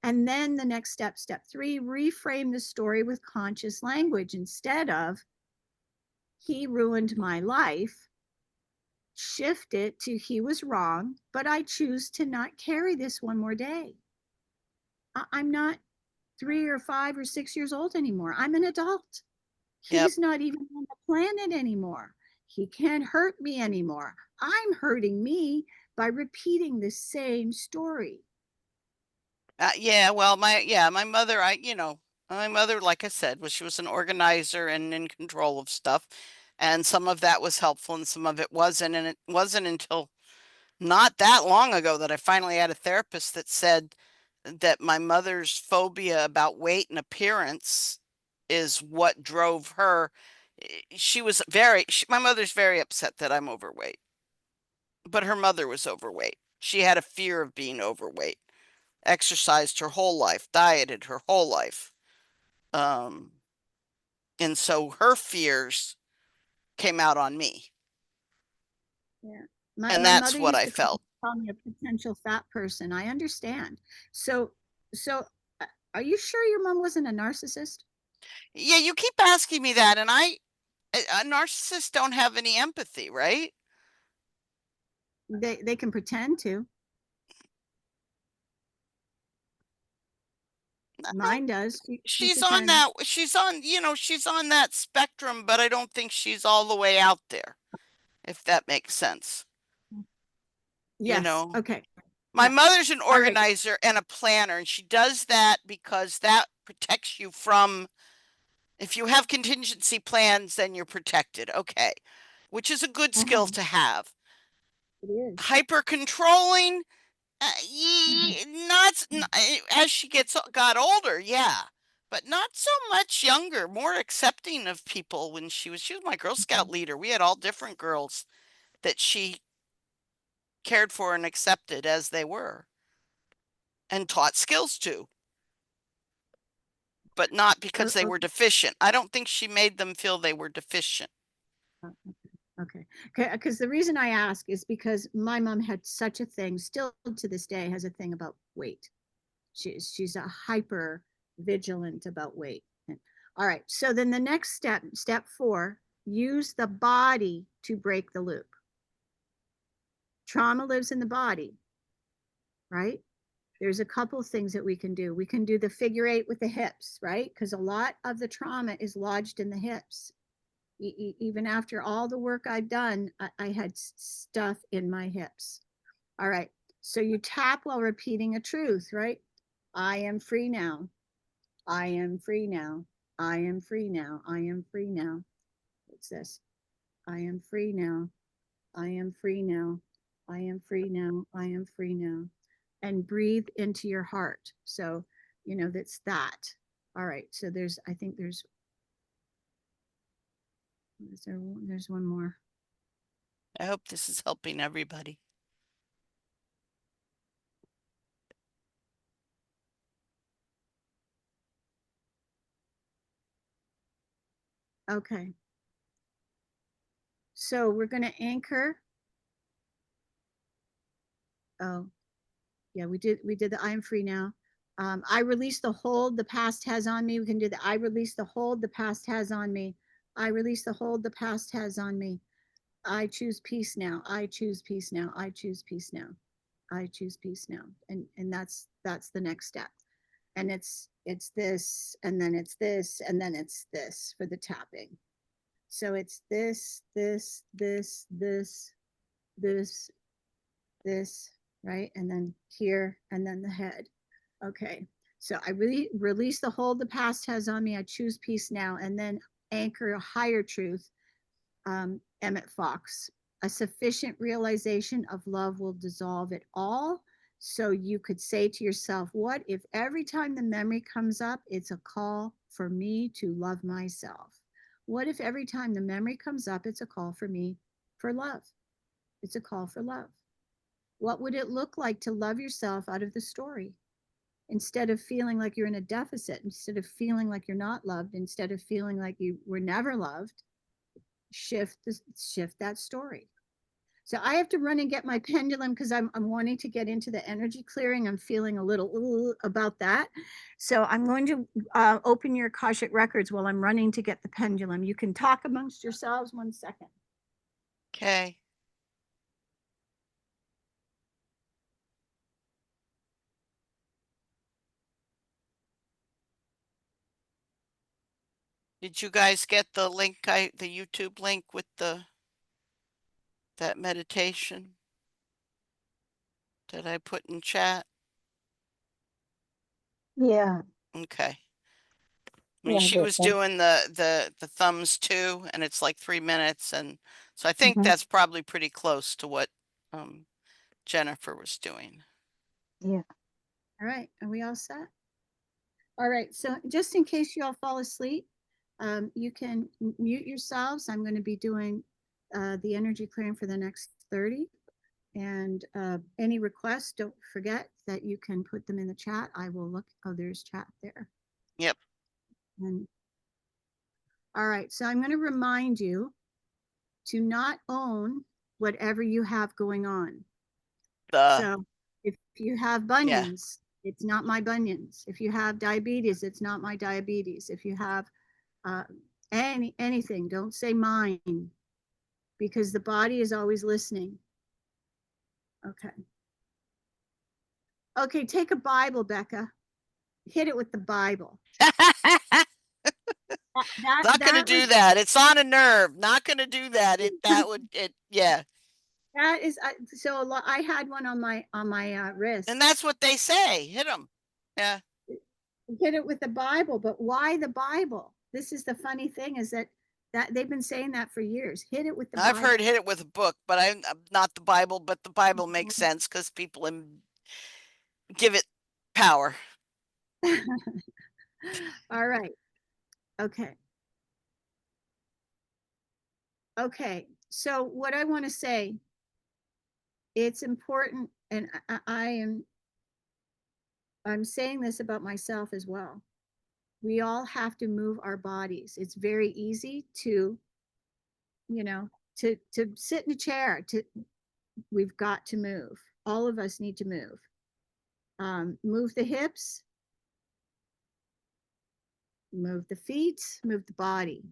And then the next step, step 3, reframe the story with conscious language instead of, he ruined my life. Shift it to, he was wrong, but I choose to not carry this one more day. I'm not 3 or 5 or 6 years old anymore. I'm an adult. Yep. He's not even on the planet anymore. He can't hurt me anymore. I'm hurting me by repeating the same story. Yeah, well, my mother, my mother, like I said, she was an organizer and in control of stuff. And some of that was helpful and some of it wasn't. And it wasn't until not that long ago that I finally had a therapist that said that my mother's phobia about weight and appearance is what drove her. My mother's very upset that I'm overweight, but her mother was overweight. She had a fear of being overweight, exercised her whole life, dieted her whole life. Um, and so her fears came out on me. Yeah. And My that's mother what used I to felt. call me a potential fat person. I understand. So are you sure your mom wasn't a narcissist? Yeah, you keep asking me that, and narcissists don't have any empathy, right? They can pretend to. Mine does. She She's on pretends. that, she's on that spectrum, but I don't think she's all the way out there, if that makes sense. Yes. Okay. My Yeah. mother's an All right. organizer and a planner, and she does that because that protects you from, if you have contingency plans, then you're protected. Okay. Which is a good skill to have. It is. Hyper controlling, not as she got older, yeah, but not so much younger, more accepting of people. When she was my Girl Scout leader, we had all different girls that she cared for and accepted as they were and taught skills to, but not because they were deficient. I don't think she made them feel they were deficient. Okay. Because the reason I ask is because my mom had such a thing, still to this day has a thing about weight. She's a hyper vigilant about weight. All right. So then the next step 4, use the body to break the loop. Trauma lives in the body, right? There's a couple things that we can do. We can do the figure 8 with the hips, right? Because a lot of the trauma is lodged in the hips. Even after all the work I've done, I had stuff in my hips. All right. So you tap while repeating a truth, right? I am free now. I am free now. I am free now. I am free now. What's this? I am free now. I am free now. I am free now. I am free now. And breathe into your heart. So, that's that. All right. So I think there's one more. I hope this is helping everybody. Okay. So we're going to anchor. Oh, yeah, we did the I am free now. I release the hold the past has on me. We can do the I release the hold the past has on me. I release the hold the past has on me. I choose peace now. I choose peace now. I choose peace now. I choose peace now. And that's the next step. And it's this, and then it's this, and then it's this for the tapping. So it's this, this, this, this, this, this, right? And then here, and then the head. Okay. So I really release the hold the past has on me. I choose peace now, and then anchor a higher truth. Emmett Fox, a sufficient realization of love will dissolve it all. So you could say to yourself, what if every time the memory comes up, it's a call for me to love myself? What if every time the memory comes up, it's a call for me for love? It's a call for love. What would it look like to love yourself out of the story? Instead of feeling like you're in a deficit, instead of feeling like you're not loved, instead of feeling like you were never loved, shift that story. So I have to run and get my pendulum because I'm wanting to get into the energy clearing. I'm feeling a little about that. So I'm going to open your Akashic records while I'm running to get the pendulum. You can talk amongst yourselves 1 second. Okay. Did you guys get the link, the YouTube link with that meditation that I put in chat? Yeah. Okay. I Yeah, mean, I she did. was doing the thumbs too, and it's like 3 minutes, and so I think Mhm. that's probably pretty close to what Jennifer was doing. Yeah. All right, are we all set? All right, so just in case you all fall asleep, you can mute yourselves. I'm going to be doing the energy clearing for the next 30. And any requests, don't forget that you can put them in the chat. I will look. Oh, there's chat there. Yep. And, all right, so I'm going to remind you to not own whatever you have going on. So if you have bunions, it's not my bunions. If you have diabetes, it's not my diabetes. If you have anything, don't say mine, because the body is always listening. Okay. Okay, take a Bible, Becca. Hit it with the Bible. Not gonna do that. It's on a nerve. Not gonna do that. Yeah. That is so. I had one on my wrist. And that's what they say. Hit them. Yeah. Hit it with the Bible, but why the Bible? This is the funny thing, is that they've been saying that for years. Hit it with the I've Bible. heard hit it with a book, but I'm not the Bible, but the Bible makes sense because people give it power. All right. Okay. Okay. So what I want to say, it's important, and I'm saying this about myself as well. We all have to move our bodies. It's very easy to, to sit in a chair. We've got to move. All of us need to move. Move the hips, move the feet, move the body.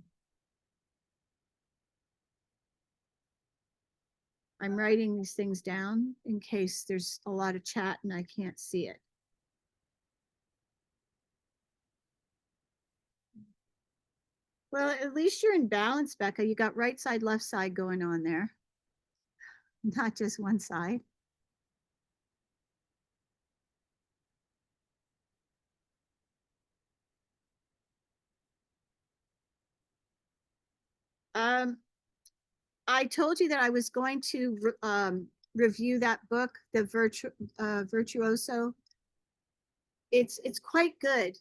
I'm writing these things down in case there's a lot of chat and I can't see it. Well, at least you're in balance, Becca. You got right side, left side going on there, not just one side. I told you that I was going to review that book, the Virtuoso. It's quite good.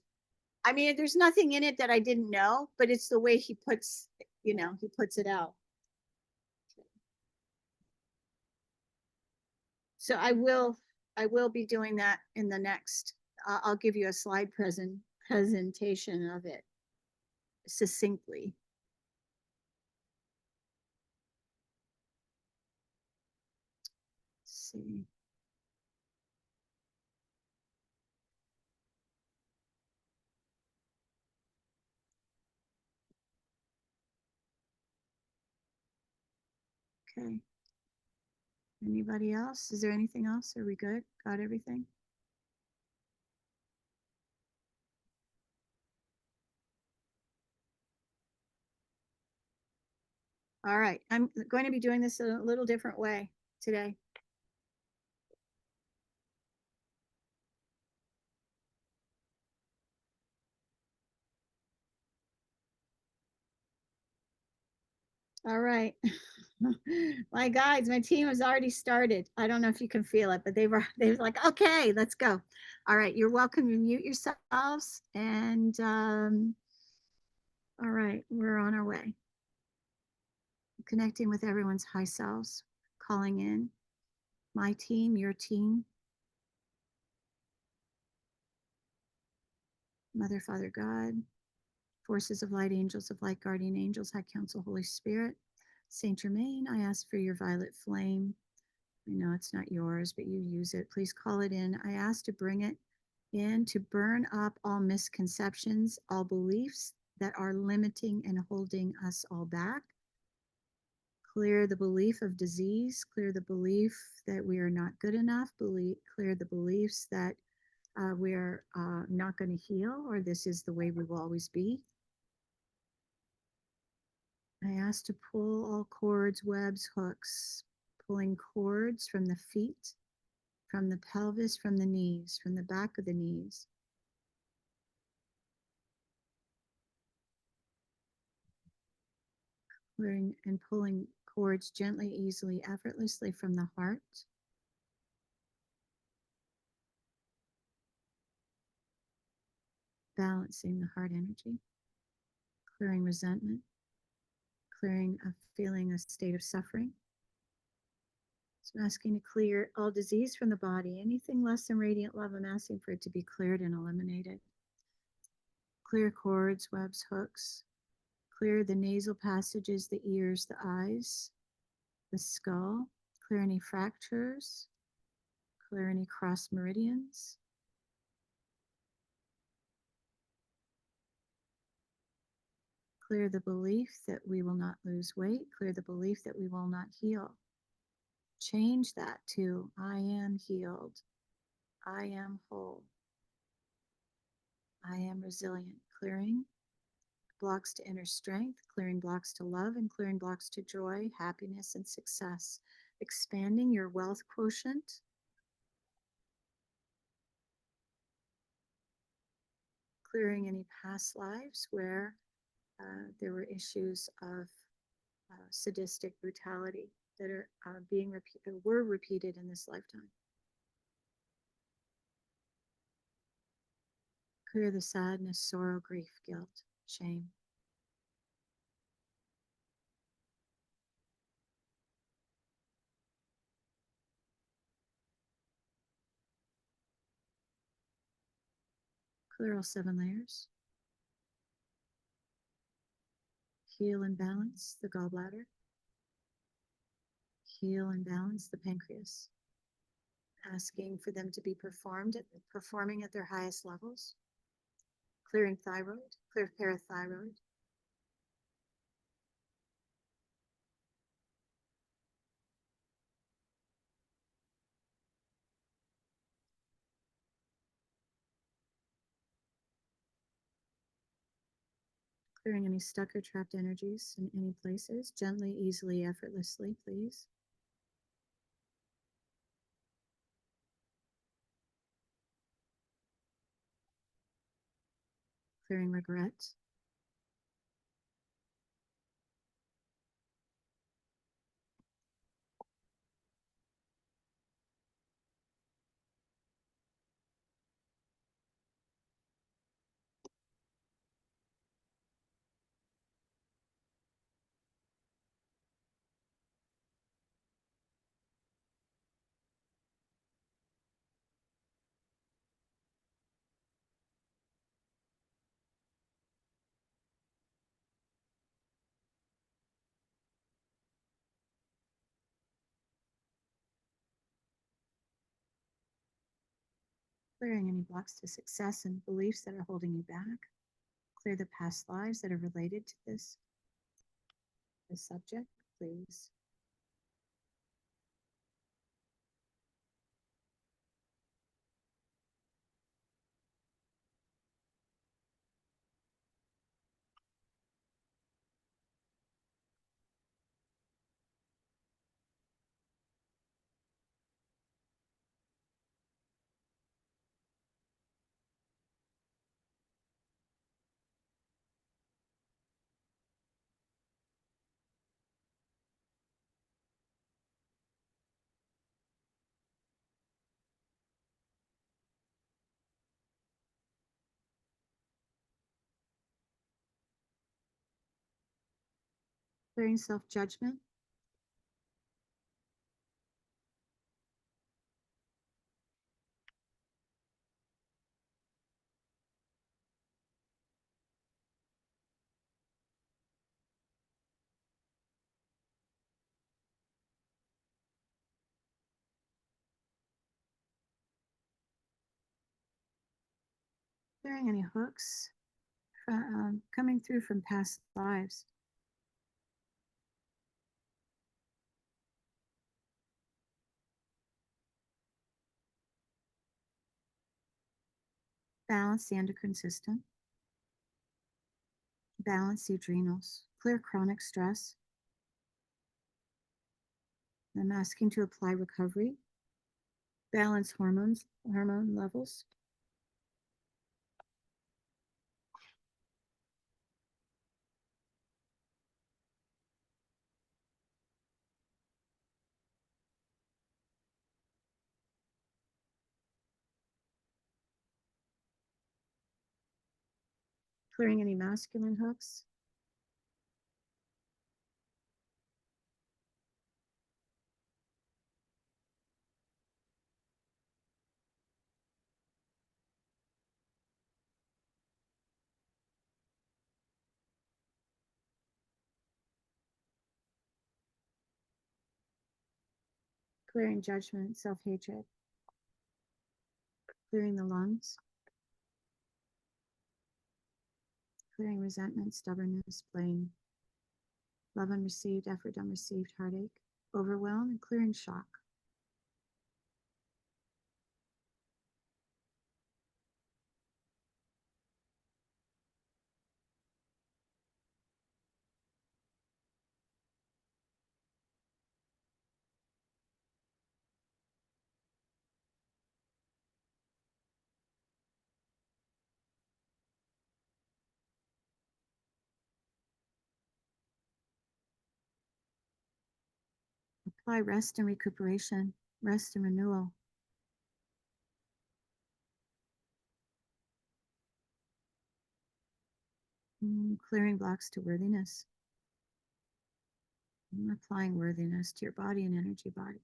I mean, there's nothing in it that I didn't know, but it's the way he puts, he puts it out. So I will be doing that in the next. I'll give you a slide presentation of it succinctly. Let's see. Okay. Anybody else? Is there anything else? Are we good? Got everything? All right. I'm going to be doing this in a little different way today. All right. My guides, my team has already started. I don't know if you can feel it, but they were like, okay, let's go. All right, you're welcome to mute yourselves. And all right, we're on our way. Connecting with everyone's high selves, calling in my team, your team, Mother, Father, God, forces of light, angels of light, guardian angels, High Council, Holy Spirit, Saint Germain, I ask for your violet flame. I know it's not yours, but you use it. Please call it in. I ask to bring it in to burn up all misconceptions, all beliefs that are limiting and holding us all back. Clear the belief of disease, clear the belief that we are not good enough, clear the beliefs that we are not going to heal, or this is the way we will always be. I ask to pull all cords, webs, hooks, pulling cords from the feet, from the pelvis, from the knees, from the back of the knees. Clearing and pulling cords gently, easily, effortlessly from the heart. Balancing the heart energy. Clearing resentment. Clearing a feeling, a state of suffering. So I'm asking to clear all disease from the body. Anything less than radiant love, I'm asking for it to be cleared and eliminated. Clear cords, webs, hooks. Clear the nasal passages, the ears, the eyes, the skull. Clear any fractures. Clear any cross meridians. Clear the belief that we will not lose weight. Clear the belief that we will not heal. Change that to I am healed. I am whole. I am resilient. Clearing blocks to inner strength, clearing blocks to love, and clearing blocks to joy, happiness, and success. Expanding your wealth quotient. Clearing any past lives where there were issues of sadistic brutality that are were repeated in this lifetime. Clear the sadness, sorrow, grief, guilt, shame. Clear all 7 layers. Heal and balance the gallbladder. Heal and balance the pancreas. Asking for them to be performing at their highest levels. Clearing thyroid, clear parathyroid. Clearing any stuck or trapped energies in any places, gently, easily, effortlessly, please. Clearing regret. Clearing any blocks to success and beliefs that are holding you back. Clear the past lives that are related to this subject, please. Clearing self-judgment. Clearing any hooks coming through from past lives. Balance the endocrine system. Balance the adrenals. Clear chronic stress. I'm asking to apply recovery. Balance hormone levels. Clearing any masculine hooks. Clearing judgment, self-hatred. Clearing the lungs. Clearing resentment, stubbornness, blame. Love unreceived, effort unreceived, heartache, overwhelm, and clearing shock. Apply rest and recuperation, rest and renewal. Clearing blocks to worthiness. Applying worthiness to your body and energy body.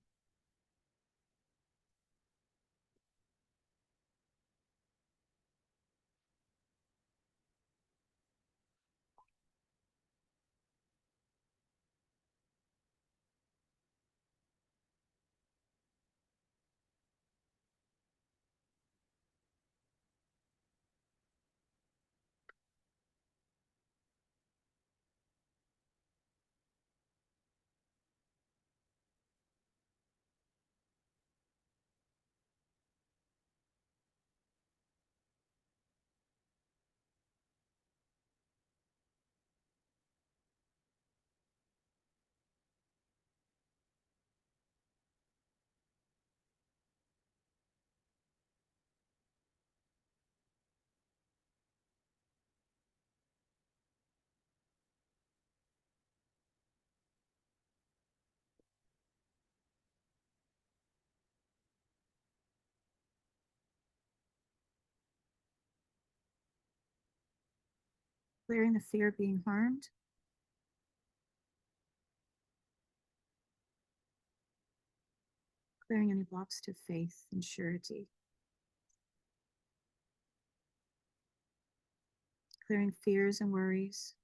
Clearing the fear of being harmed. Clearing any blocks to faith and surety. Clearing fears and worries.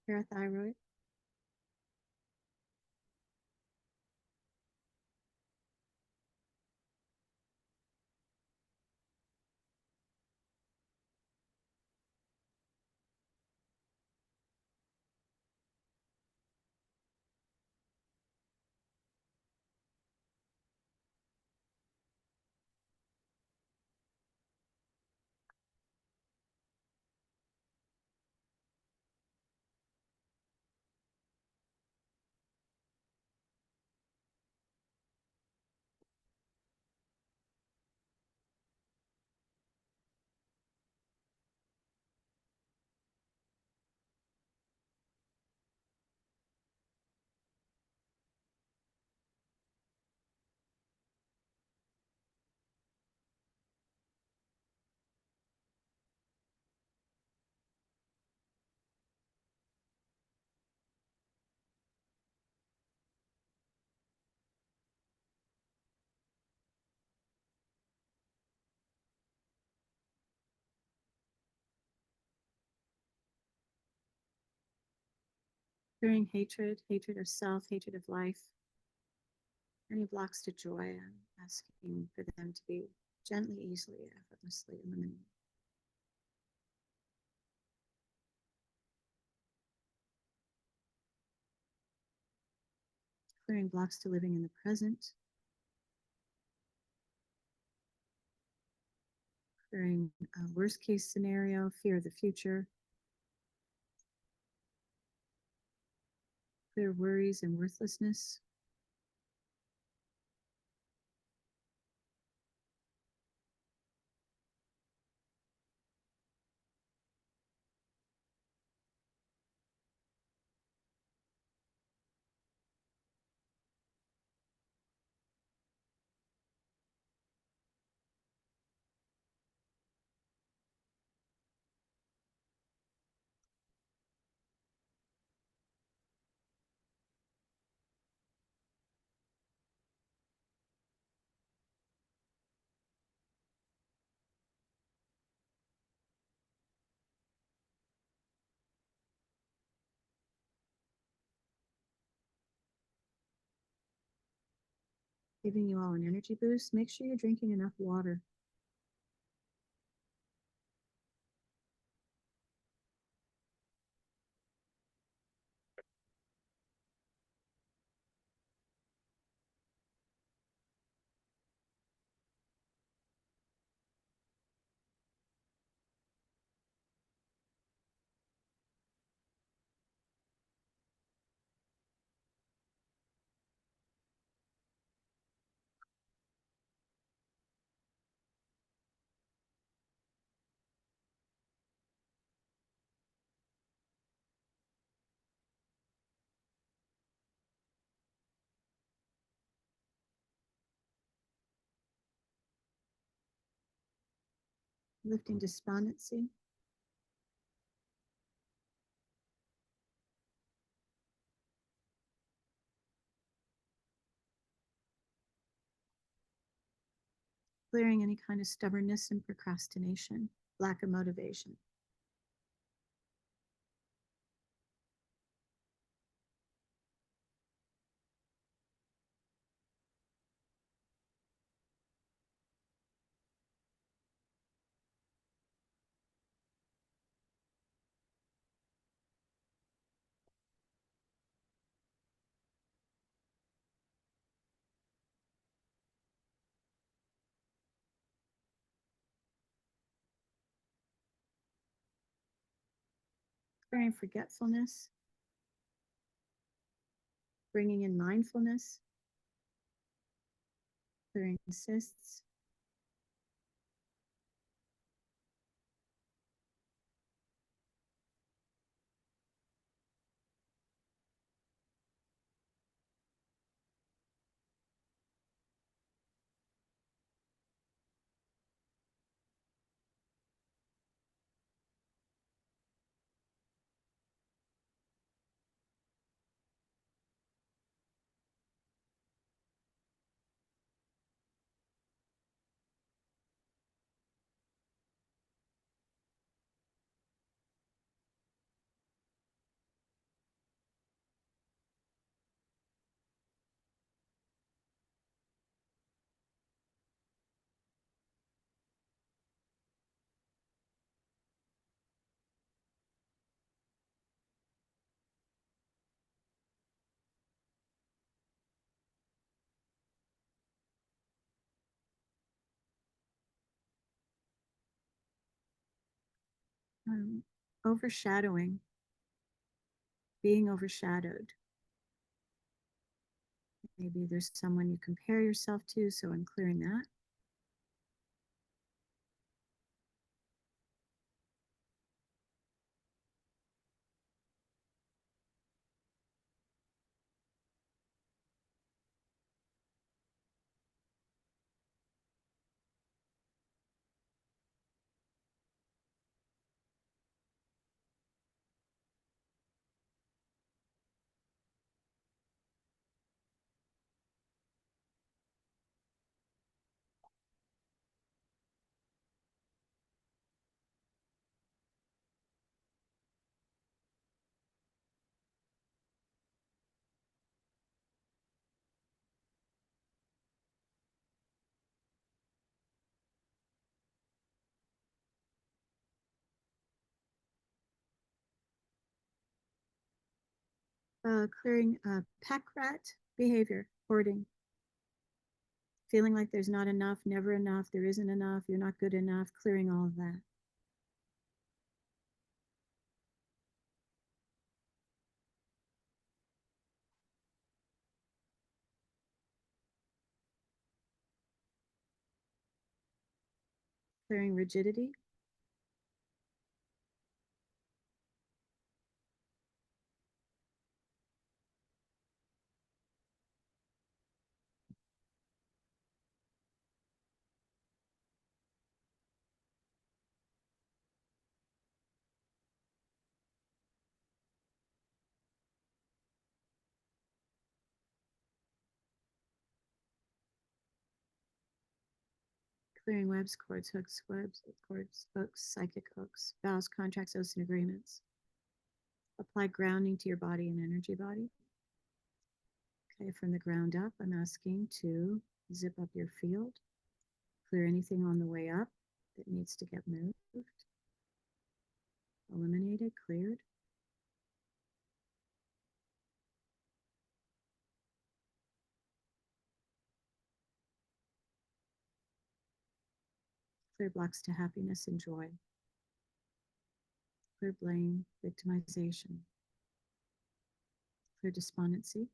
Parathyroid. Clearing hatred, hatred of self, hatred of life. Any blocks to joy, I'm asking for them to be gently, easily, effortlessly eliminated. Clearing blocks to living in the present. Clearing a worst case scenario, fear of the future. Clear worries and worthlessness. Giving you all an energy boost. Make sure you're drinking enough water. Lifting despondency. Clearing any kind of stubbornness and procrastination, lack of motivation. Clearing forgetfulness. Bringing in mindfulness. Clearing cysts. Overshadowing. Being overshadowed. Maybe there's someone you compare yourself to, so I'm clearing that. Clearing pack rat behavior, hoarding, feeling like there's not enough, never enough, there isn't enough, you're not good enough, clearing all of that. Clearing rigidity. Clearing webs, cords, hooks, webs, cords, hooks, psychic hooks, vows, contracts, oaths, and agreements. Apply grounding to your body and energy body. Okay, from the ground up, I'm asking to zip up your field, clear anything on the way up that needs to get moved, eliminated, cleared. Clear blocks to happiness and joy. Clear blame, victimization. Clear despondency.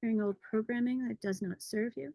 Clearing old programming that does not serve you.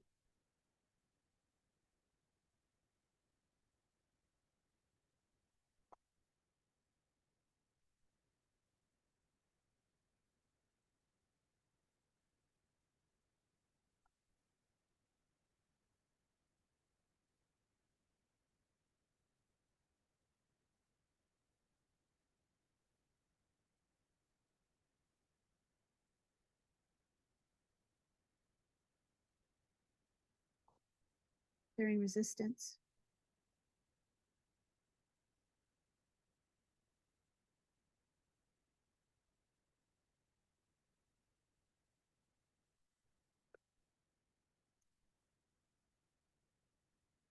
Clearing resistance.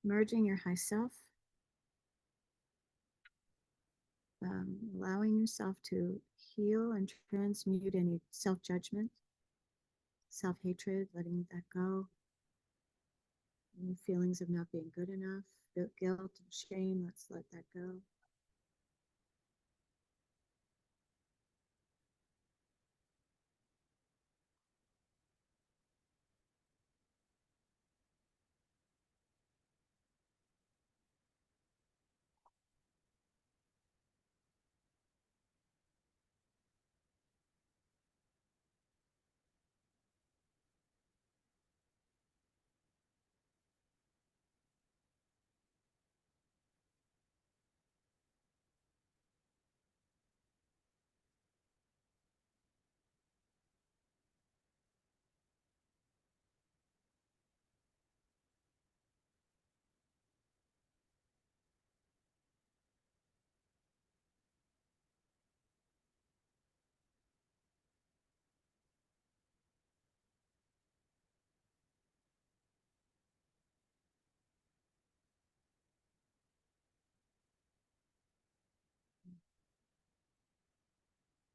Merging your high self. Allowing yourself to heal and transmute any self-judgment, self-hatred, letting that go. Any feelings of not being good enough, guilt and shame, let's let that go.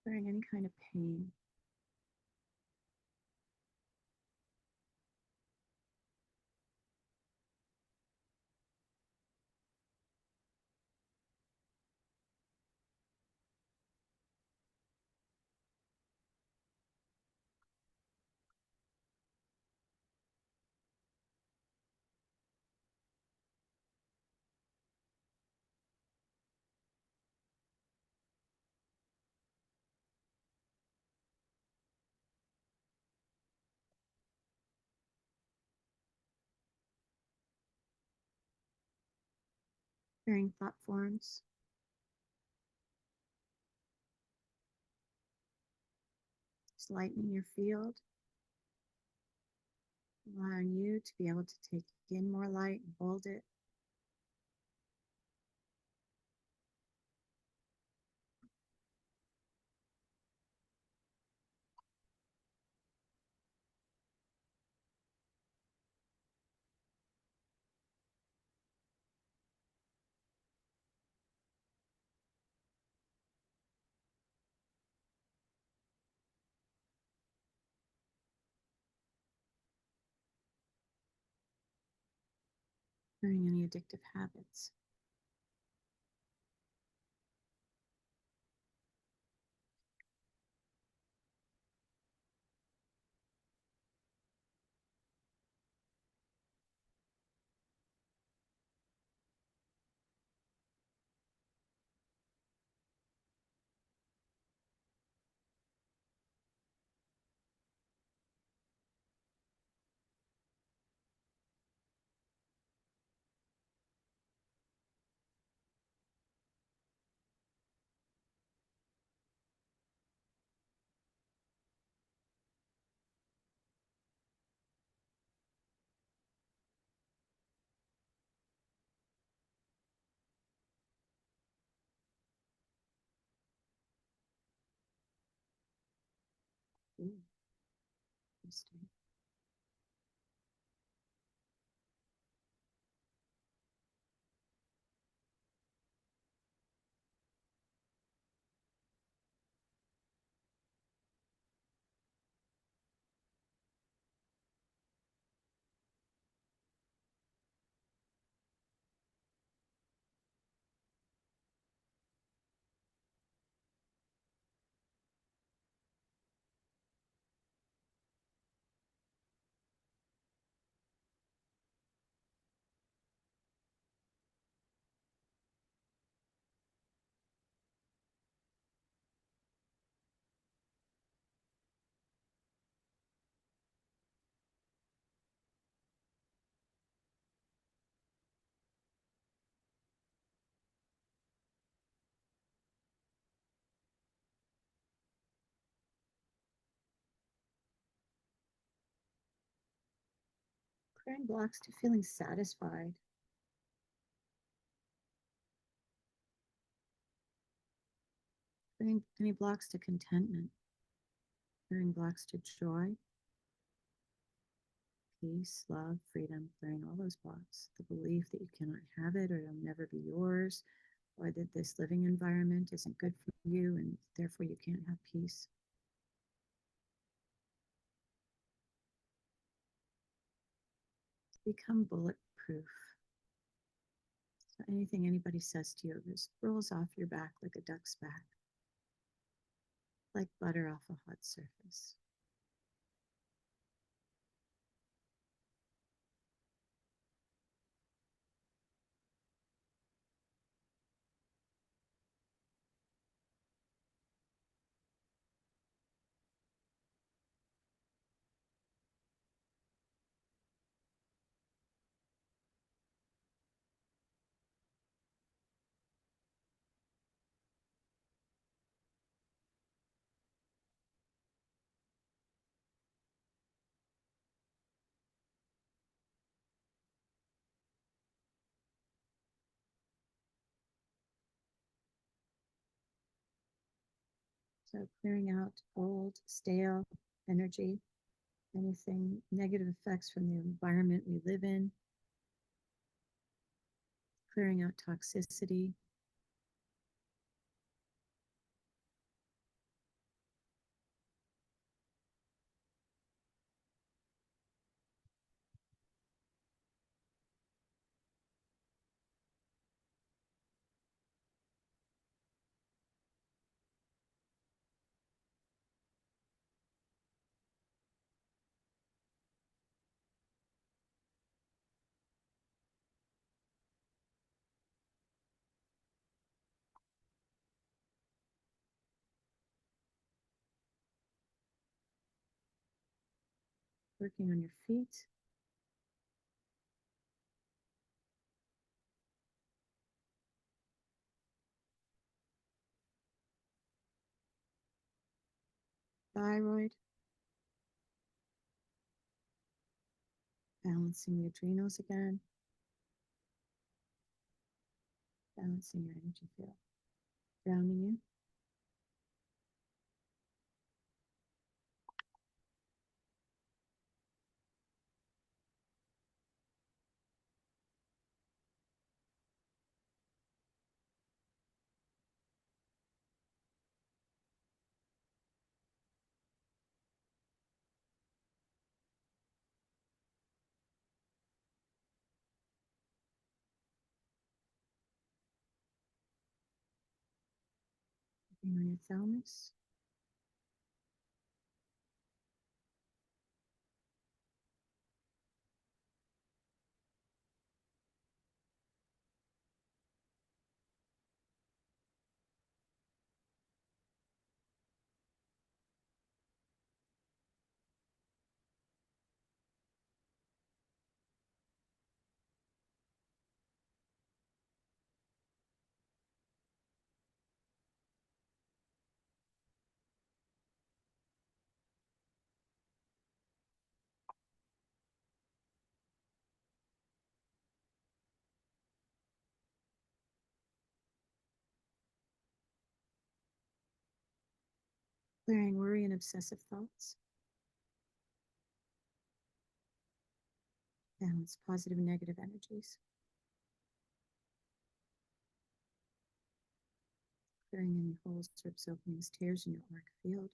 Clearing any kind of pain. Clearing thought forms. Just lightening your field. Allowing you to be able to take in more light and hold it. Clearing any addictive habits. Ooh, interesting. Clearing blocks to feeling satisfied. Clearing any blocks to contentment. Clearing blocks to joy, peace, love, freedom. Clearing all those blocks. The belief that you cannot have it or it'll never be yours, or that this living environment isn't good for you and therefore you can't have peace. Become bulletproof. So anything anybody says to you just rolls off your back like a duck's back, like butter off a hot surface. So clearing out old, stale energy, anything negative effects from the environment we live in, clearing out toxicity, working on your feet, thyroid. Balancing the adrenals again. Balancing your energy field. Grounding you. On your thalamus. Clearing worry and obsessive thoughts. Balance positive and negative energies. Clearing any holes, strips, openings, tears in your auric field.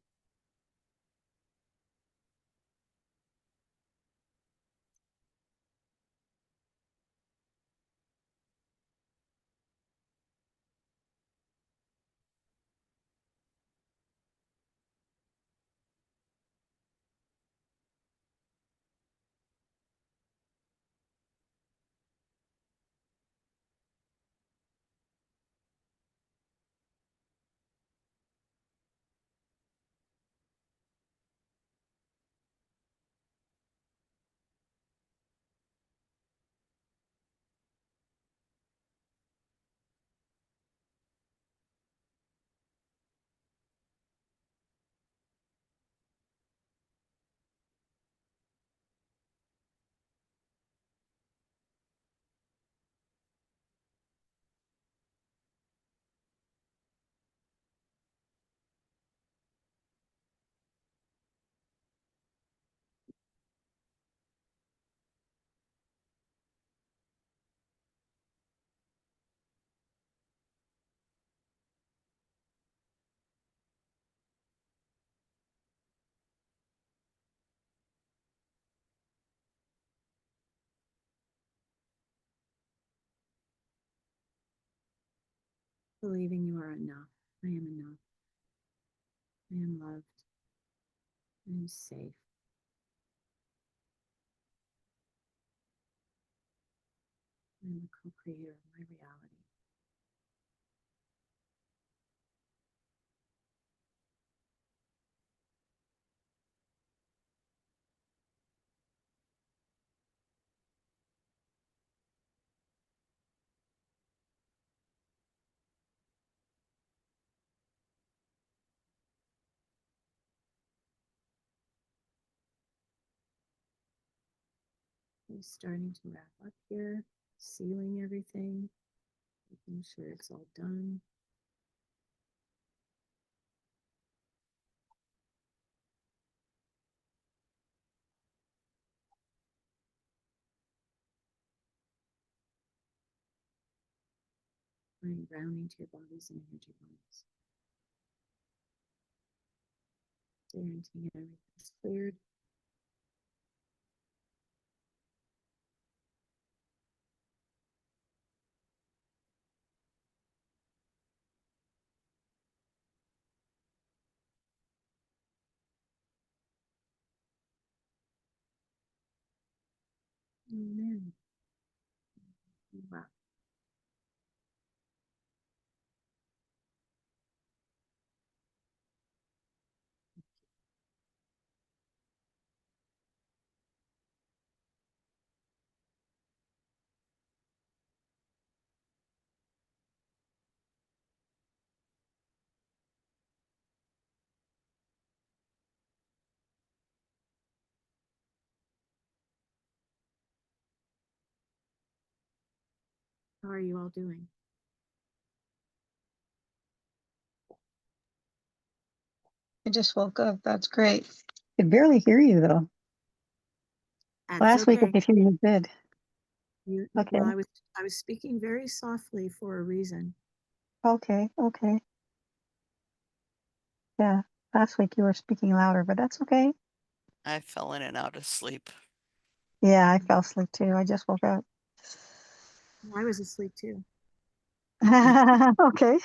Believing you are enough. I am enough. I am loved. I am safe. I am a co-creator of my reality. I'm starting to wrap up here, sealing everything, making sure it's all done. Bring grounding to your bodies and energy bodies. Guaranteeing everything's cleared. Amen. Wow. How are you all doing? I just woke up. That's great. I could barely hear you though. That's Last week I okay. could hear you good. Well, Okay. I was speaking very softly for a reason. Okay. Okay. Yeah. Last week you were speaking louder, but that's okay. I fell in and out of sleep. Yeah, I fell asleep too. I just woke up. I was asleep too. Okay.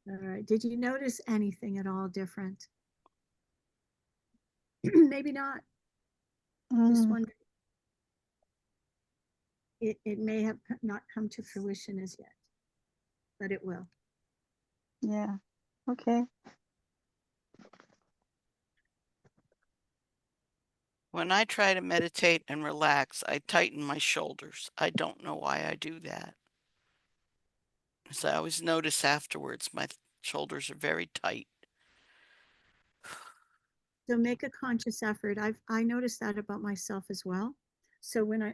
All right. Did you notice anything at all different? Maybe not. Just Mm, wondering. It may have not come to fruition as yet, but it will. yeah. Okay. When I try to meditate and relax, I tighten my shoulders. I don't know why I do that. As I always notice afterwards, my shoulders are very tight. So make a conscious effort. I noticed that about myself as well. So when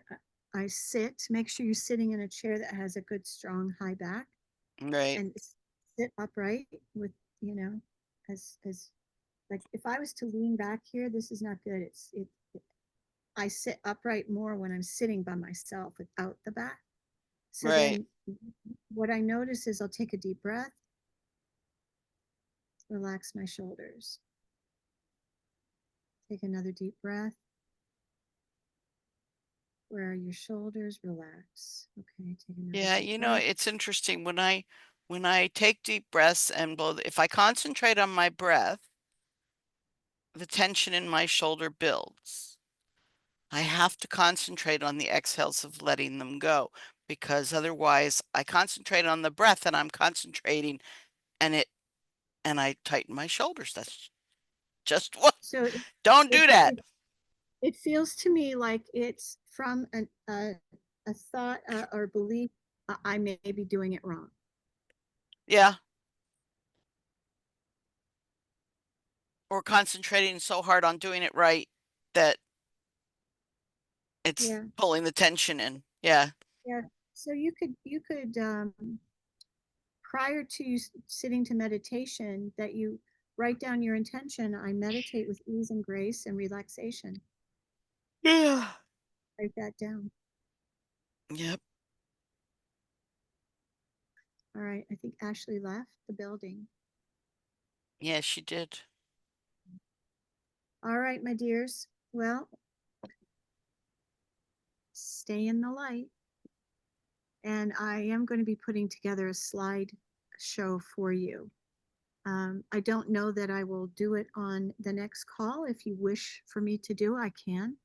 I sit, make sure you're sitting in a chair that has a good strong high back, Right, and sit upright with, you know, as like if I was to lean back here, this is not good. I sit upright more when I'm sitting by myself without the back. So right. then what I notice is I'll take a deep breath, relax my shoulders. Take another deep breath. Where are your shoulders? Relax. Okay, take another Yeah, deep you know, breath. it's interesting when I take deep breaths and blow, if I concentrate on my breath, the tension in my shoulder builds. I have to concentrate on the exhales of letting them go because otherwise I concentrate on the breath and I'm concentrating and I tighten my shoulders. That's just what, So don't it, do that. it feels to me like it's from a thought or belief. I may be doing it wrong. Yeah. Or concentrating so hard on doing it right that it's Yeah, pulling the tension in. Yeah. yeah. So you could prior to sitting to meditation, that you write down your intention. I meditate with ease and grace and relaxation. Yeah. Write that down. Yep. All right. I think Ashley left the building. Yeah, she did. All right, my dears. Well, stay in the light. And I am going to be putting together a slide show for you. I don't know that I will do it on the next call. If you wish for me to do, I can.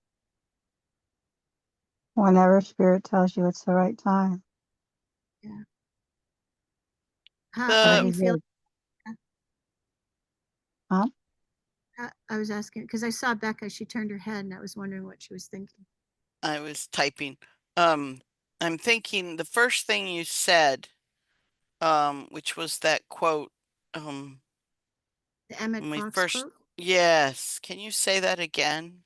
Whenever spirit tells you it's the right time. Yeah. How That'll are The you be feeling? good. Huh? I was asking because I saw Becca. She turned her head, and I was wondering what she was thinking. I was typing. Um, I'm thinking the first thing you said, which was that quote, The Emmett when we Fox first, quote. yes, can you say that again?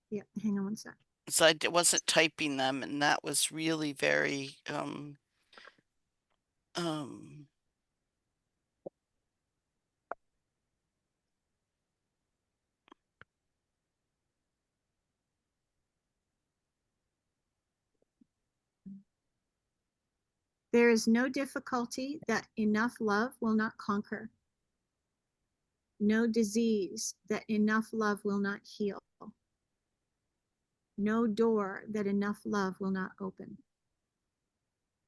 Yeah. Hang on one sec. So wasn't typing them, and that was really very, um, There is no difficulty that enough love will not conquer. No disease that enough love will not heal. No door that enough love will not open.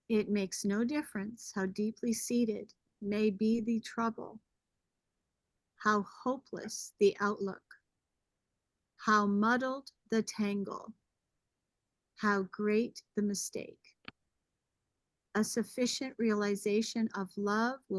It makes no difference how deeply seated may be the trouble, how hopeless the outlook, how muddled the tangle, how great the mistake. A sufficient realization of love will